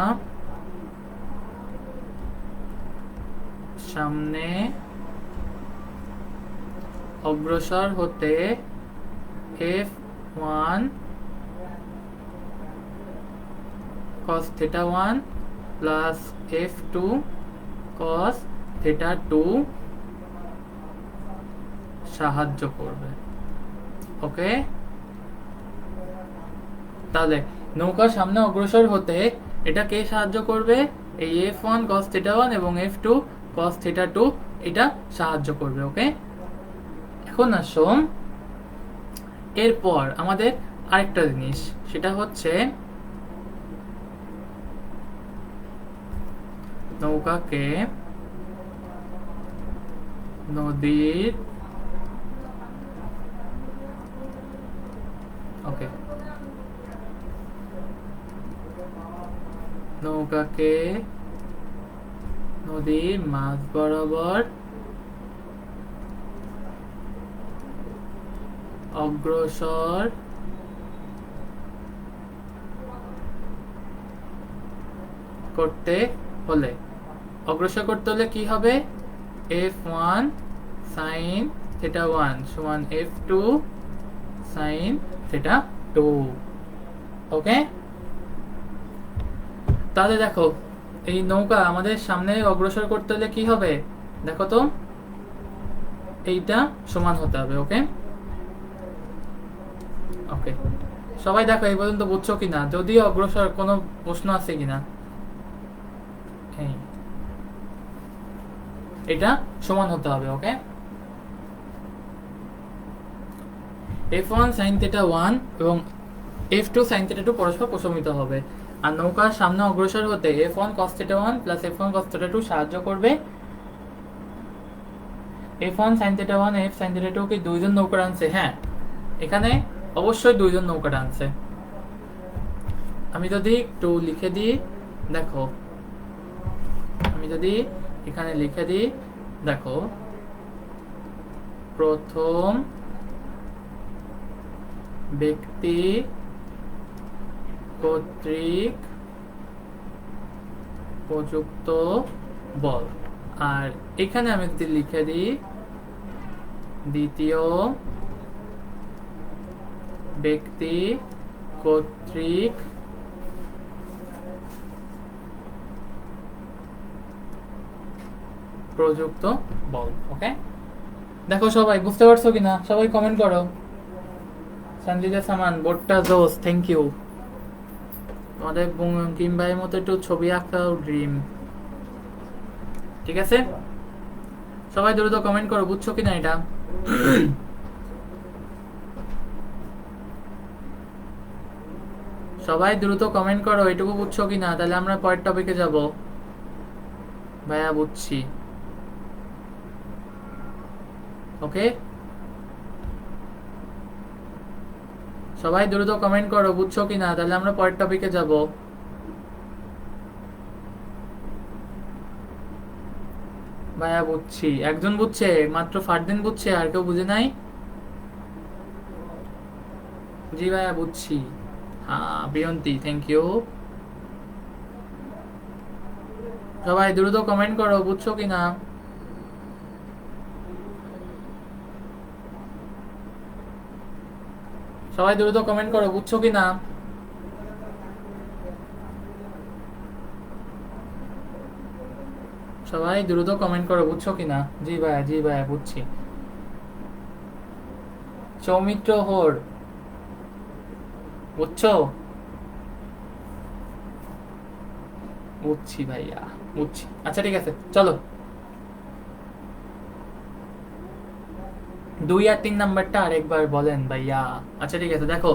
সামনে অগ্রসর হতে F1 cos θ1 plus F2 cos θ2 সাহায্য করবে। ওকে, তাহলে নৌকার সামনে অগ্রসর হতে এটা কে সাহায্য করবে? এই F1 cos θ1 এবং F2 cos θ2 এটা সাহায্য করবে। ওকে, এখন আসো, এরপর আমাদের আরেকটা জিনিস, সেটা হচ্ছে নৌকাকে নদীর ওকে নৌকাকে নদীর মাঝ বরাবর অগ্রসর করতে হলে কি হবে? F1 sin θ1 সমান F2 sin θ2। ওকে, তাহলে দেখো, এই নৌকা আমাদের সামনে অগ্রসর করতে হলে কি হবে? দেখো তো, এইটা সমান হতে হবে। ওকে, ওকে সবাই দেখো এই পর্যন্ত বুঝছো কিনা? যদি অগ্রসর কোনো প্রশ্ন আছে কিনা? এটা সমান হতে হবে। ওকে, F1 sin θ1 এবং F2 sin θ2 পরস্পর প্রশমিত হবে, আর নৌকার সামনে অগ্রসর হতে F1 cos θ1 plus F1 cos θ2 সাহায্য করবে। F1 sin θ1 F sin θ2 কি দুইজন নৌকা টানছে? হ্যাঁ, এখানে অবশ্যই দুইজন নৌকা টানছে। আমি যদি একটু লিখে দিই, দেখো, আমি যদি এখানে লিখে দিই, দেখো, প্রথম ব্যক্তি কর্তৃক প্রযুক্ত বল, আর এখানে আমি যদি লিখে দিই দ্বিতীয় ব্যক্তি কর্তৃক প্রযুক্ত বল। ওকে, দেখো সবাই বুঝতে পারছো কিনা? সবাই কমেন্ট করো। সঞ্জিতা সামান, বোর্ডটা জোস, থ্যাংক ইউ। তোমাদের বঙ্কিম ভাইয়ের মতো একটু ছবি আঁকাও ড্রিম। ঠিক আছে, সবাই দ্রুত কমেন্ট করো, বুঝছো কিনা এটা? সবাই দ্রুত কমেন্ট করো এটুকু বুঝছো কিনা, তাহলে আমরা পরের টপিকে যাব। ভাইয়া বুঝছি, ওকে। সবাই দ্রুত কমেন্ট করো বুঝছো কিনা, তাহলে আমরা পরের টপিকে যাব। ভাইয়া বুঝছি, একজন বুঝছে মাত্র, ফারদিন বুঝছে, আর কেউ বুঝে নাই? জি ভাইয়া বুঝছি। হ্যাঁ বিয়ন্তি, থ্যাংক ইউ। সবাই দ্রুত কমেন্ট করো বুঝছো কিনা। সবাই দ্রুত কমেন্ট করো বুঝছো কিনা। সবাই দ্রুত কমেন্ট করো বুঝছো কিনা। জি ভাইয়া, জি ভাইয়া বুঝছি। সৌমিত্র হোর, বুঝছো? বুঝছি ভাইয়া, বুঝছি। আচ্ছা ঠিক আছে, চলো 2 আর 3 নাম্বারটা আরেকবার বলেন ভাইয়া। আচ্ছা ঠিক আছে, দেখো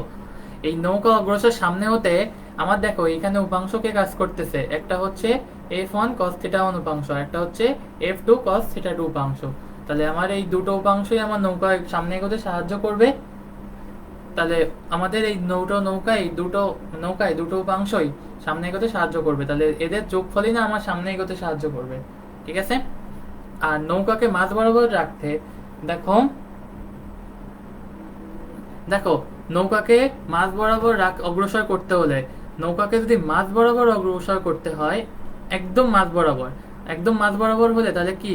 এই নৌকা অগ্রসর সামনে হতে আমার, দেখো এখানে উপাংশকে কাজ করতেছে, একটা হচ্ছে f1 cos θ1 উপাংশ, আর একটা হচ্ছে f2 cos θ2 উপাংশ। তাহলে আমার এই দুটো উপাংশই আমার নৌকা সামনে এগোতে সাহায্য করবে। তাহলে আমাদের এই নৌকায় দুটো উপাংশই সামনে এগোতে সাহায্য করবে, তাহলে এদের যোগফলই না আমার সামনে এগোতে সাহায্য করবে, ঠিক আছে। আর নৌকাকে মাঝ বরাবর রাখতে, দেখো দেখো নৌকাকে মাঝ বরাবর অগ্রসর করতে হলে, নৌকাকে যদি মাঝ বরাবর অগ্রসর করতে হয়, একদম মাঝ বরাবর, একদম মাঝ বরাবর হলে তাহলে কি,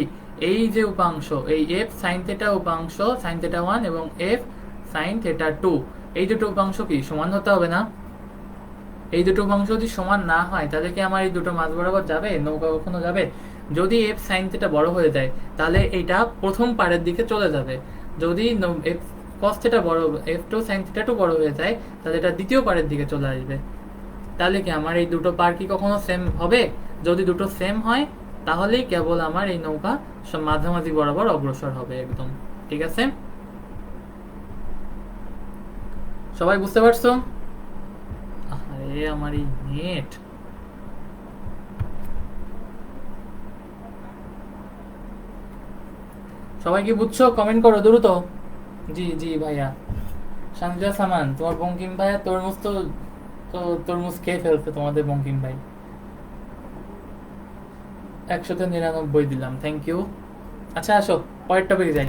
এই যে উপাংশ, এই f sin θ উপাংশ sin θ1 এবং f sin θ2, এই দুটো উপাংশ কি সমান হতে হবে না? এই দুটো উপাংশ যদি সমান না হয় তাহলে কি আমার এই দুটো মাঝ বরাবর যাবে? নৌকা কখনো যাবে? যদি f sin θ বড় হয়ে যায় তাহলে এটা প্রথম পারের দিকে চলে যাবে। যদি f cos θ বড়, f2 sin θ2 বড় হয়ে যায় তাহলে এটা দ্বিতীয় পারের দিকে চলে আসবে। তাহলে কি আমার এই দুটো পার কি কখনো সেম হবে? যদি দুটো সেম হয় তাহলেই কেবল আমার এই নৌকা মাঝামাঝি বরাবর অগ্রসর হবে একদম, ঠিক আছে। সবাই বুঝতে পারছো? আরে আমার এই নেট, সবাই কি বুঝছো? কমেন্ট করো দ্রুত। জি জি ভাইয়া। শান্তিজা সামান, তোমার বঙ্কিম ভাইয়া তরমুজ তো, তরমুজ খেয়ে ফেলছে তোমাদের বঙ্কিম ভাই। 199 দিলাম, থ্যাংক ইউ। আচ্ছা আসো পরের টপিকে যাই।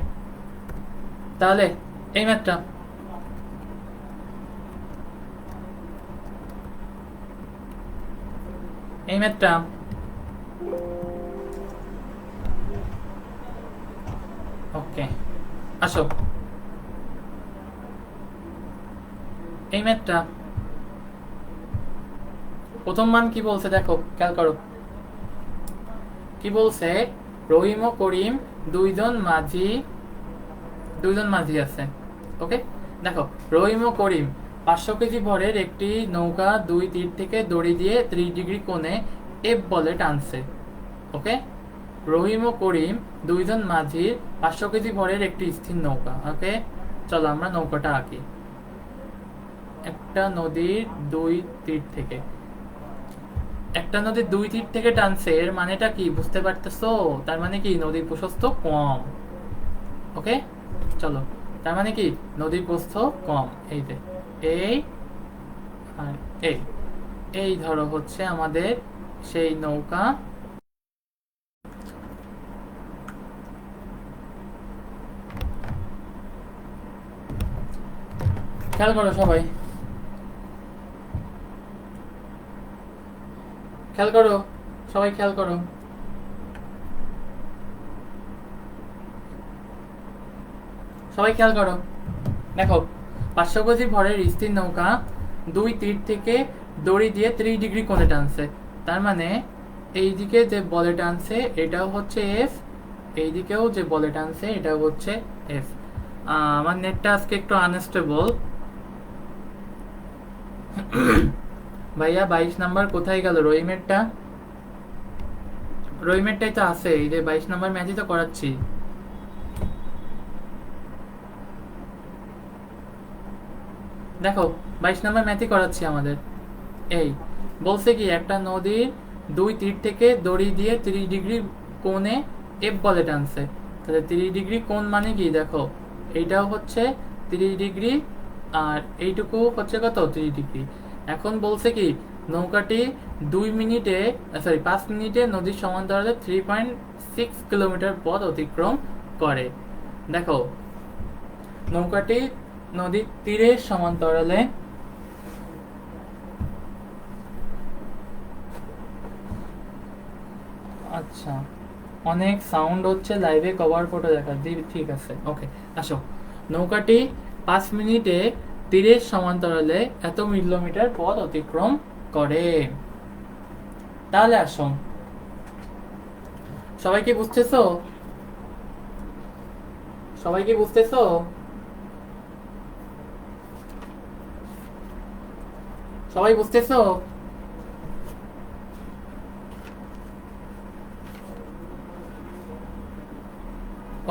তাহলে এই ম্যাথটা, এই ম্যাথটা ওকে, আসো এই ম্যাথটা প্রথম মান কি বলছে দেখো, খেয়াল করো কি বলছে। রহিম ও করিম দুইজন মাঝি আছে, ওকে। দেখো রহিম ও করিম 500 কেজি ভরের একটি নৌকা দুই তীর থেকে দড়ি দিয়ে 30 ডিগ্রি কোণে এফ বলে টানছে, ওকে। রহিম ও করিম দুইজন মাঝির 500 কেজি ভরের একটি স্থির নৌকা, ওকে। চলো আমরা নৌকাটা আঁকি। একটা নদীর দুই তীর থেকে, একটা নদীর দুই তীর থেকে টানছে, এর মানেটা কি বুঝতে পারতেছো? তার মানে কি নদীর প্রশস্ত কম, ওকে। চলো তার মানে কি নদীর প্রস্থ কম, এই যে এই আর এই, এই ধরো হচ্ছে আমাদের সেই নৌকা। খেয়াল করো সবাই, খেয়াল করো সবাই, খেয়াল করো। সবাই খেয়াল করো, দেখো 500 কেজি ভরের স্থির নৌকা দুই তীর থেকে দড়ি দিয়ে 30 ডিগ্রি কোণে টানছে, তার মানে এইদিকে যে বলে টানছে এটাও হচ্ছে এফ, এইদিকেও যে বলে টানছে এটাও হচ্ছে এফ। আমার নেটটা আজকে একটু আনস্টেবল। ভাইয়া 22 নাম্বার কোথায় গেল রহিমেরটা? রহিমেরটাই তো আছে, এই যে 22 নম্বর ম্যাচই তো করাচ্ছি। দেখো 22 নম্বর ম্যাচই করাচ্ছি আমাদের। এই বলছে কি একটা নদীর দুই তীর থেকে দড়ি দিয়ে 30 ডিগ্রি কোণে এফ বলে টানছে। তাহলে 30 ডিগ্রি কোণ মানে কি দেখো, এইটাও হচ্ছে 30 ডিগ্রি, আর এইটুকু হচ্ছে কত 30 ডিগ্রি। এখন বলছে কি নৌকাটি 2 মিনিটে, সরি 5 মিনিটে নদীর সমান্তরালে 3.6 কিলোমিটার পথ অতিক্রম করে। দেখো নৌকাটি নদীর তীরের সমান্তরালে আচ্ছা অনেক সাউন্ড হচ্ছে, লাইভে কভার ফটো দেখা দিই, ঠিক আছে ওকে। আসো নৌকাটি 5 মিনিটে তীরের সমান্তরালে এত কিলোমিটার পথ অতিক্রম করে। তাহলে আসো সবাই কি বুঝতেছো? সবাই কি বুঝতেছো? সবাই বুঝতেছো?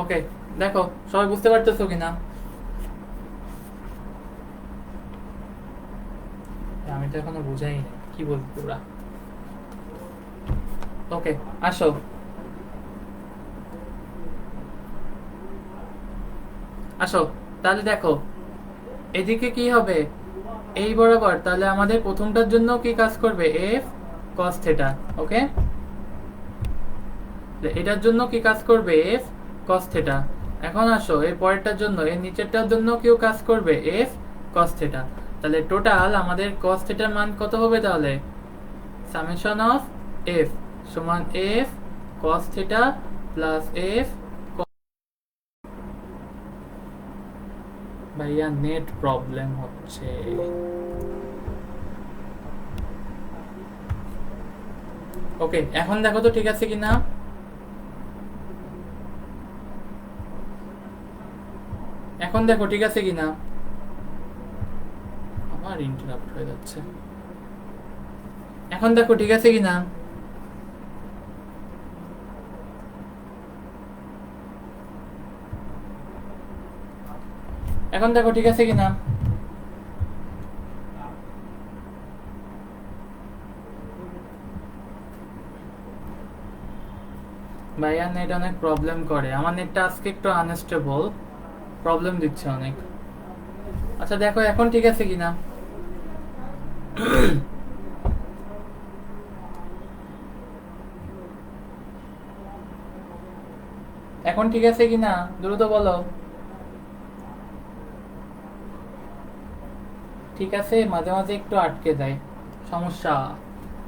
ওকে দেখো সবাই বুঝতে পারতেছো কিনা? আমি তো এখনো বুঝাই না কি বলবো ওরা। ওকে আসো আসো তাহলে দেখো এদিকে কি হবে, এই বরাবর, তাহলে আমাদের প্রথমটার জন্য কি কাজ করবে এফ কস থেটা। ওকে এটার জন্য কি কাজ করবে এফ কস থেটা। এখন আসো এর পরেরটার জন্য, এর নিচেরটার জন্য কেউ কাজ করবে এফ কস থেটা। তাহলে টোটাল আমাদের কস থেটার মান কত হবে তাহলে সামেশন অফ এফ সমান F cos theta plus F. ভাইয়া নেট প্রবলেম হচ্ছে। ওকে এখন দেখো তো ঠিক আছে কিনা। এখন দেখো ঠিক আছে কিনা। আমার ইন্টারাপ্ট হয়ে যাচ্ছে। এখন দেখো ঠিক আছে কিনা। এখন দেখো ঠিক আছে কিনা। ভাইয়া নেট অনেক প্রবলেম করে, আমার নেটটা আজকে একটু আনস্টেবল, প্রবলেম দিচ্ছে অনেক। আচ্ছা দেখো এখন ঠিক আছে কিনা। এখন ঠিক আছে কিনা দ্রুত বলো। ঠিক আছে মাঝে মাঝে একটু আটকে যায়, সমস্যা।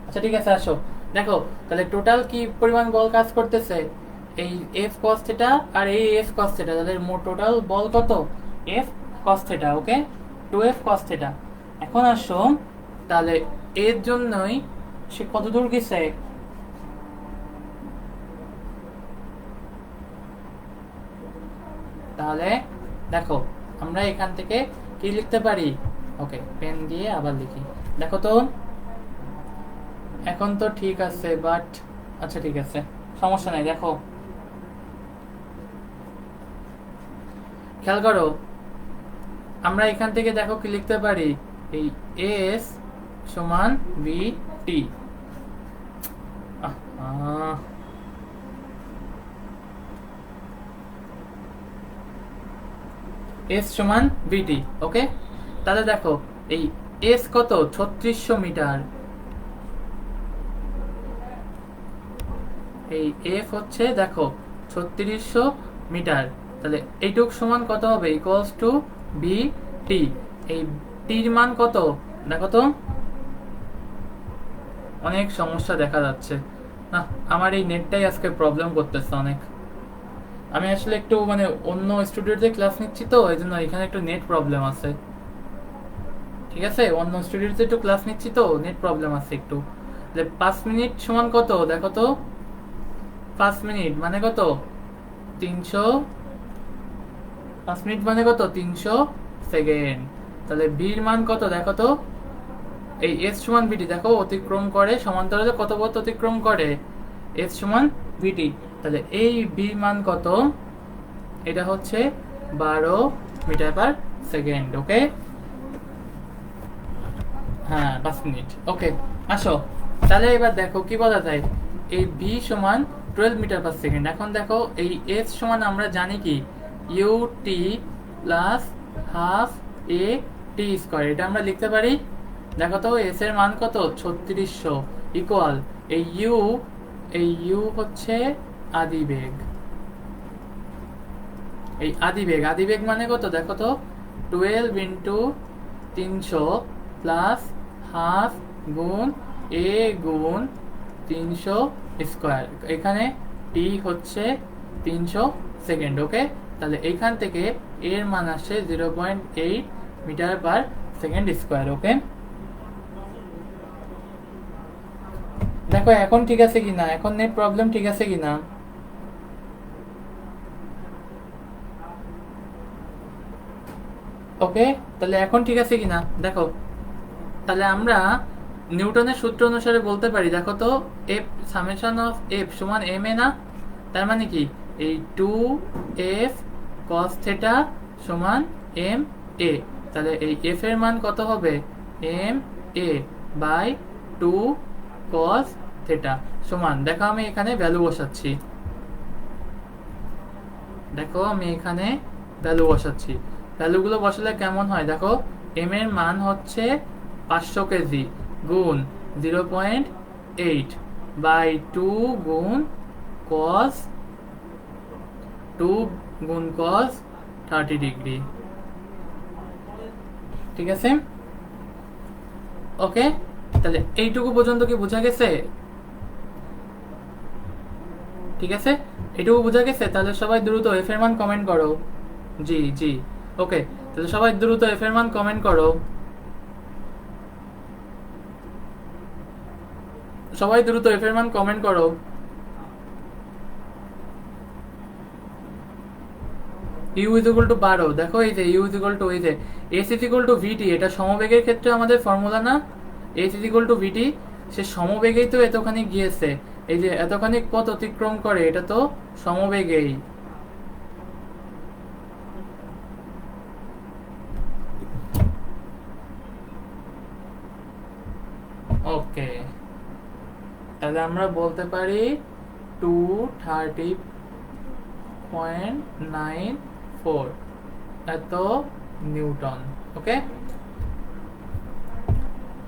আচ্ছা ঠিক আছে আসো দেখো তাহলে টোটাল কি পরিমাণ বল কাজ করতেছে, এই এফ কস থিটা আর এই এফ কস থিটা, তাদের মোট টোটাল বল কত এফ কস থিটা। ওকে 2f কস থিটা। এখন আসো তাহলে এর জন্যই সে কত দূর গেছে, তাহলে দেখো আমরা এখান থেকে কি লিখতে পারি। ওকে পেন দিয়ে আবার লিখি, দেখো তো এখন তো ঠিক আছে বাট আচ্ছা ঠিক আছে সমস্যা নাই। দেখো খেয়াল করো আমরা এখান থেকে দেখো কি লিখতে পারি, এই এস সমান ভি টি। এস সমান ভিটি। ওকে তাহলে দেখো এই এস কত 3600 মিটার, এই এফ হচ্ছে দেখো 3600 মিটার, তাহলে এইটুক সমান কত হবে ইকুয়ালস টু বি টি। এই টির মান কত দেখো তো, অনেক সমস্যা দেখা যাচ্ছে না, আমার এই নেটটাই আজকে প্রবলেম করতেছে অনেক। আমি আসলে একটু মানে অন্য স্টুডিওতে ক্লাস নিচ্ছি তো এই জন্য এখানে একটু নেট প্রবলেম আছে। ঠিক আছে অন্য স্টুডিওতে একটু ক্লাস নিচ্ছি তো নেট প্রবলেম আছে একটু। 5 মিনিট সমান কত দেখো তো, 5 মিনিট মানে কত 300, 5 মিনিট মানে কত 300 সেকেন্ড। তাহলে বির মান কত দেখো তো, এই এস সমান বিটি দেখো অতিক্রম করে সমান্তরালে কত পথ অতিক্রম করে, এস সমান ভিটি। তাহলে এই বি মান কত? এটা হচ্ছে 12 মিটার পার সেকেন্ড। ওকে, হ্যাঁ 5 মিনিট। ওকে, আসো তাহলে এবার দেখো কি বলা যায়। এই ভি সমান 12 মিটার পার সেকেন্ড। এখন দেখো এই এস সমান আমরা জানি কি ইউ টি প্লাস হাফ এ টি স্কোয়ার, এটা আমরা লিখতে পারি। দেখো তো এস এর মান কত? 3600 ইকুয়াল এই ইউ হচ্ছে আদিবেগ। এই আদিবেগ মানে কত দেখো তো, 12 ইন্টু 300 প্লাস হাফ গুণ এ গুণ 300 স্কোয়ার। এখানে টি হচ্ছে 300 সেকেন্ড। ওকে, তাহলে এইখান থেকে এর মান আসছে 0.8 মিটার পার সেকেন্ড স্কোয়ার। ওকে, দেখো এখন ঠিক আছে কিনা, এখন নেট প্রবলেম ঠিক আছে কিনা। ওকে, তাহলে এখন ঠিক আছে কিনা দেখো। তাহলে আমরা নিউটনের সূত্র অনুসারে বলতে পারি, দেখো তো এফ সামেশন অফ এফ সমান এম এ না? তার মানে কি এই 2f cos থিটা সমান এম এ। তাহলে এই এফ এর মান কত হবে? M A by 2 cos theta সমান, দেখো আমি এখানে ভ্যালু বসাচ্ছি। দেখো আমি এখানে ভ্যালু বসাচ্ছি। ভ্যালুগুলো বসালে কেমন হয় দেখো। এম এর মান হচ্ছে 500 কেজি গুণ 0.8 বাই 2 গুণ cos 2 গুণ cos 30 ডিগ্রি। ঠিক আছে, ওকে, তাহলে এইটুকু পর্যন্ত কি বোঝা গেছে? ঠিক আছে, এটুকু বোঝা গেছে। তাহলে সবাই দ্রুত এফ এর মান কমেন্ট করো। জি জি, ওকে, তাহলে সবাই দ্রুত এফ এর মান কমেন্ট করো। সবাই দ্রুত এফ এর মান কমেন্ট করো। ইউ ইজ ইকুয়াল টু 12, দেখো এই যে ইউ ইজ ইকুয়াল টু এই যে এস ইজ ইকুয়াল টু ভিটি, এটা সমবেগের ক্ষেত্রে আমাদের ফর্মুলা না? এস ইজ ইকুয়াল টু ভিটি, সে সমবেগেই তো এতখানি গিয়েছে। এই যে এতখানি পথ অতিক্রম করে, এটা তো সমবেগেই। ওকে, তাহলে আমরা বলতে পারি 230.94 এত নিউটন। ওকে,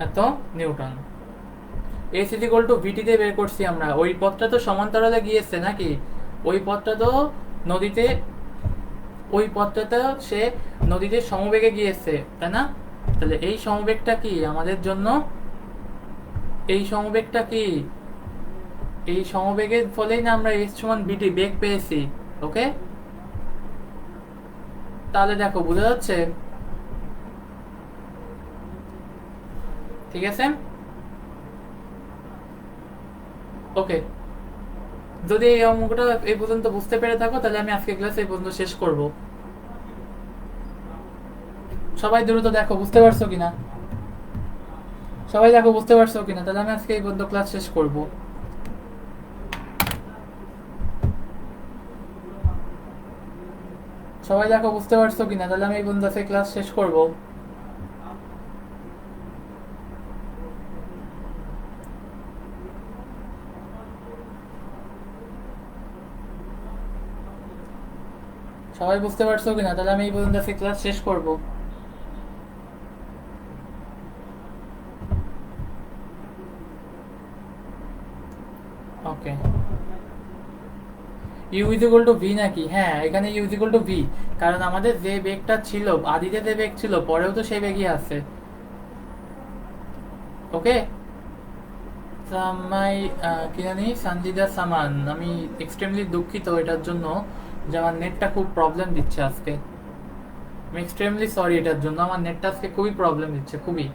এত newton. S is equal to VT তে বের করছি আমরা। ওই পথটা তো সমান্তরালে গিয়েছে নাকি? ওই পথটা তো নদীতে, ওই পথটাতে সে নদীতে সমবেগে গিয়েছে, তাই না? তাহলে এই সমবেগটা কি আমাদের জন্য? এই সমবেগটা কি? এই সমবেগের ফলেই না আমরা এস সমান ভিটি বেগ পেয়েছি। ওকে, তাহলে দেখো বোঝা যাচ্ছে। ঠিক আছে, ওকে, যদি এই অঙ্কটা এই পর্যন্ত বুঝতে পেরে থাকো তাহলে আমি আজকে ক্লাস এই পর্যন্ত শেষ করব। সবাই দ্রুত দেখো বুঝতে পারছো কিনা, সবাই দেখো বুঝতে পারছো কিনা, তাহলে আমি আজকে এই পর্যন্ত ক্লাস শেষ করব। সবাই দেখো বুঝতে পারছো কিনা, তাহলে আমি এই পর্যন্ত আজকে ক্লাস শেষ করব। সবাই বুঝতে পারছো কিনা, তাহলে আমি এই পর্যন্ত আজকে ক্লাস শেষ করব। Okay, U is equal to V নাকি? হ্যাঁ, এখানে U is equal to V, কারণ আমাদের যে বেগটা ছিল আদিতে যে বেগ ছিল পরেও তো সেই বেগই আছে। ওকে, সামাই কি জানি সঞ্জিদা সামান, আমি এক্সট্রিমলি দুঃখিত এটার জন্য যে আমার নেটটা খুব প্রবলেম দিচ্ছে আজকে। আমি এক্সট্রিমলি সরি এটার জন্য, আমার নেটটা আজকে খুবই প্রবলেম দিচ্ছে, খুবই।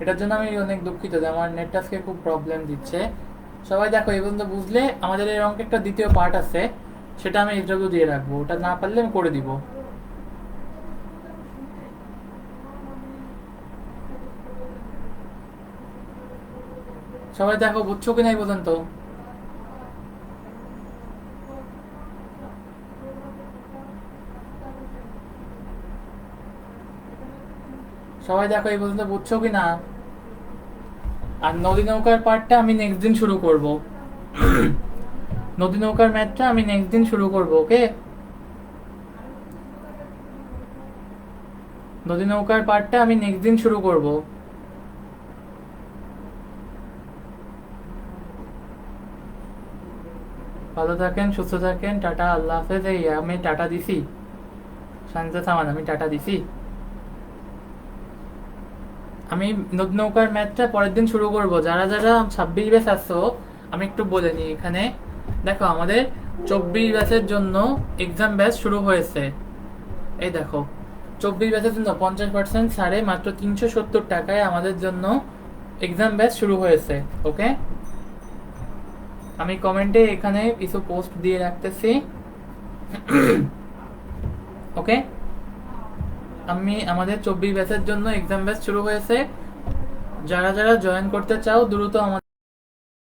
এটার জন্য আমি অনেক দুঃখিত যে আমার নেটটা আজকে খুব প্রবলেম দিচ্ছে। সবাই দেখো এই পর্যন্ত বুঝলে আমাদের এই অঙ্কের একটা দ্বিতীয় পার্ট আছে, সেটা আমি ইন্টারভিউ দিয়ে রাখবো, ওটা না পারলে আমি করে দিব। সবাই দেখো বুঝছো কি নাই পর্যন্ত? সবাই দেখো এই পর্যন্ত বুঝছো কি না? আর নদী নৌকার পার্টটা আমি নেক্সট দিন শুরু করব। নদী নৌকার ম্যাথটা আমি নেক্সট দিন শুরু করব, ওকে? নদী নৌকার পার্টটা আমি নেক্সট দিন শুরু করব। ভালো থাকেন, সুস্থ থাকেন, টাটা, আল্লাহ হাফেজ। এই আমি টাটা দিছি, শান্ত সামান, আমি টাটা দিছি। আমি নদী নৌকার ম্যাথটা পরের দিন শুরু করব। যারা যারা 26 ব্যাচ আসছো আমি একটু বলে নিই এখানে। দেখো আমাদের 24 ব্যাচের জন্য এক্সাম ব্যাচ শুরু হয়েছে। এই দেখো 24 ব্যাচের জন্য 50% ছাড়ে মাত্র 370 টাকায় আমাদের জন্য এক্সাম ব্যাচ শুরু হয়েছে, ওকে? আমি কমেন্টে এখানে কিছু পোস্ট দিয়ে রাখতেছি, ওকে? আমাদের 24 ব্যাচের জন্য এক্সাম ব্যাচ শুরু হয়েছে। যারা যারা জয়েন করতে চাও দ্রুত আমাদের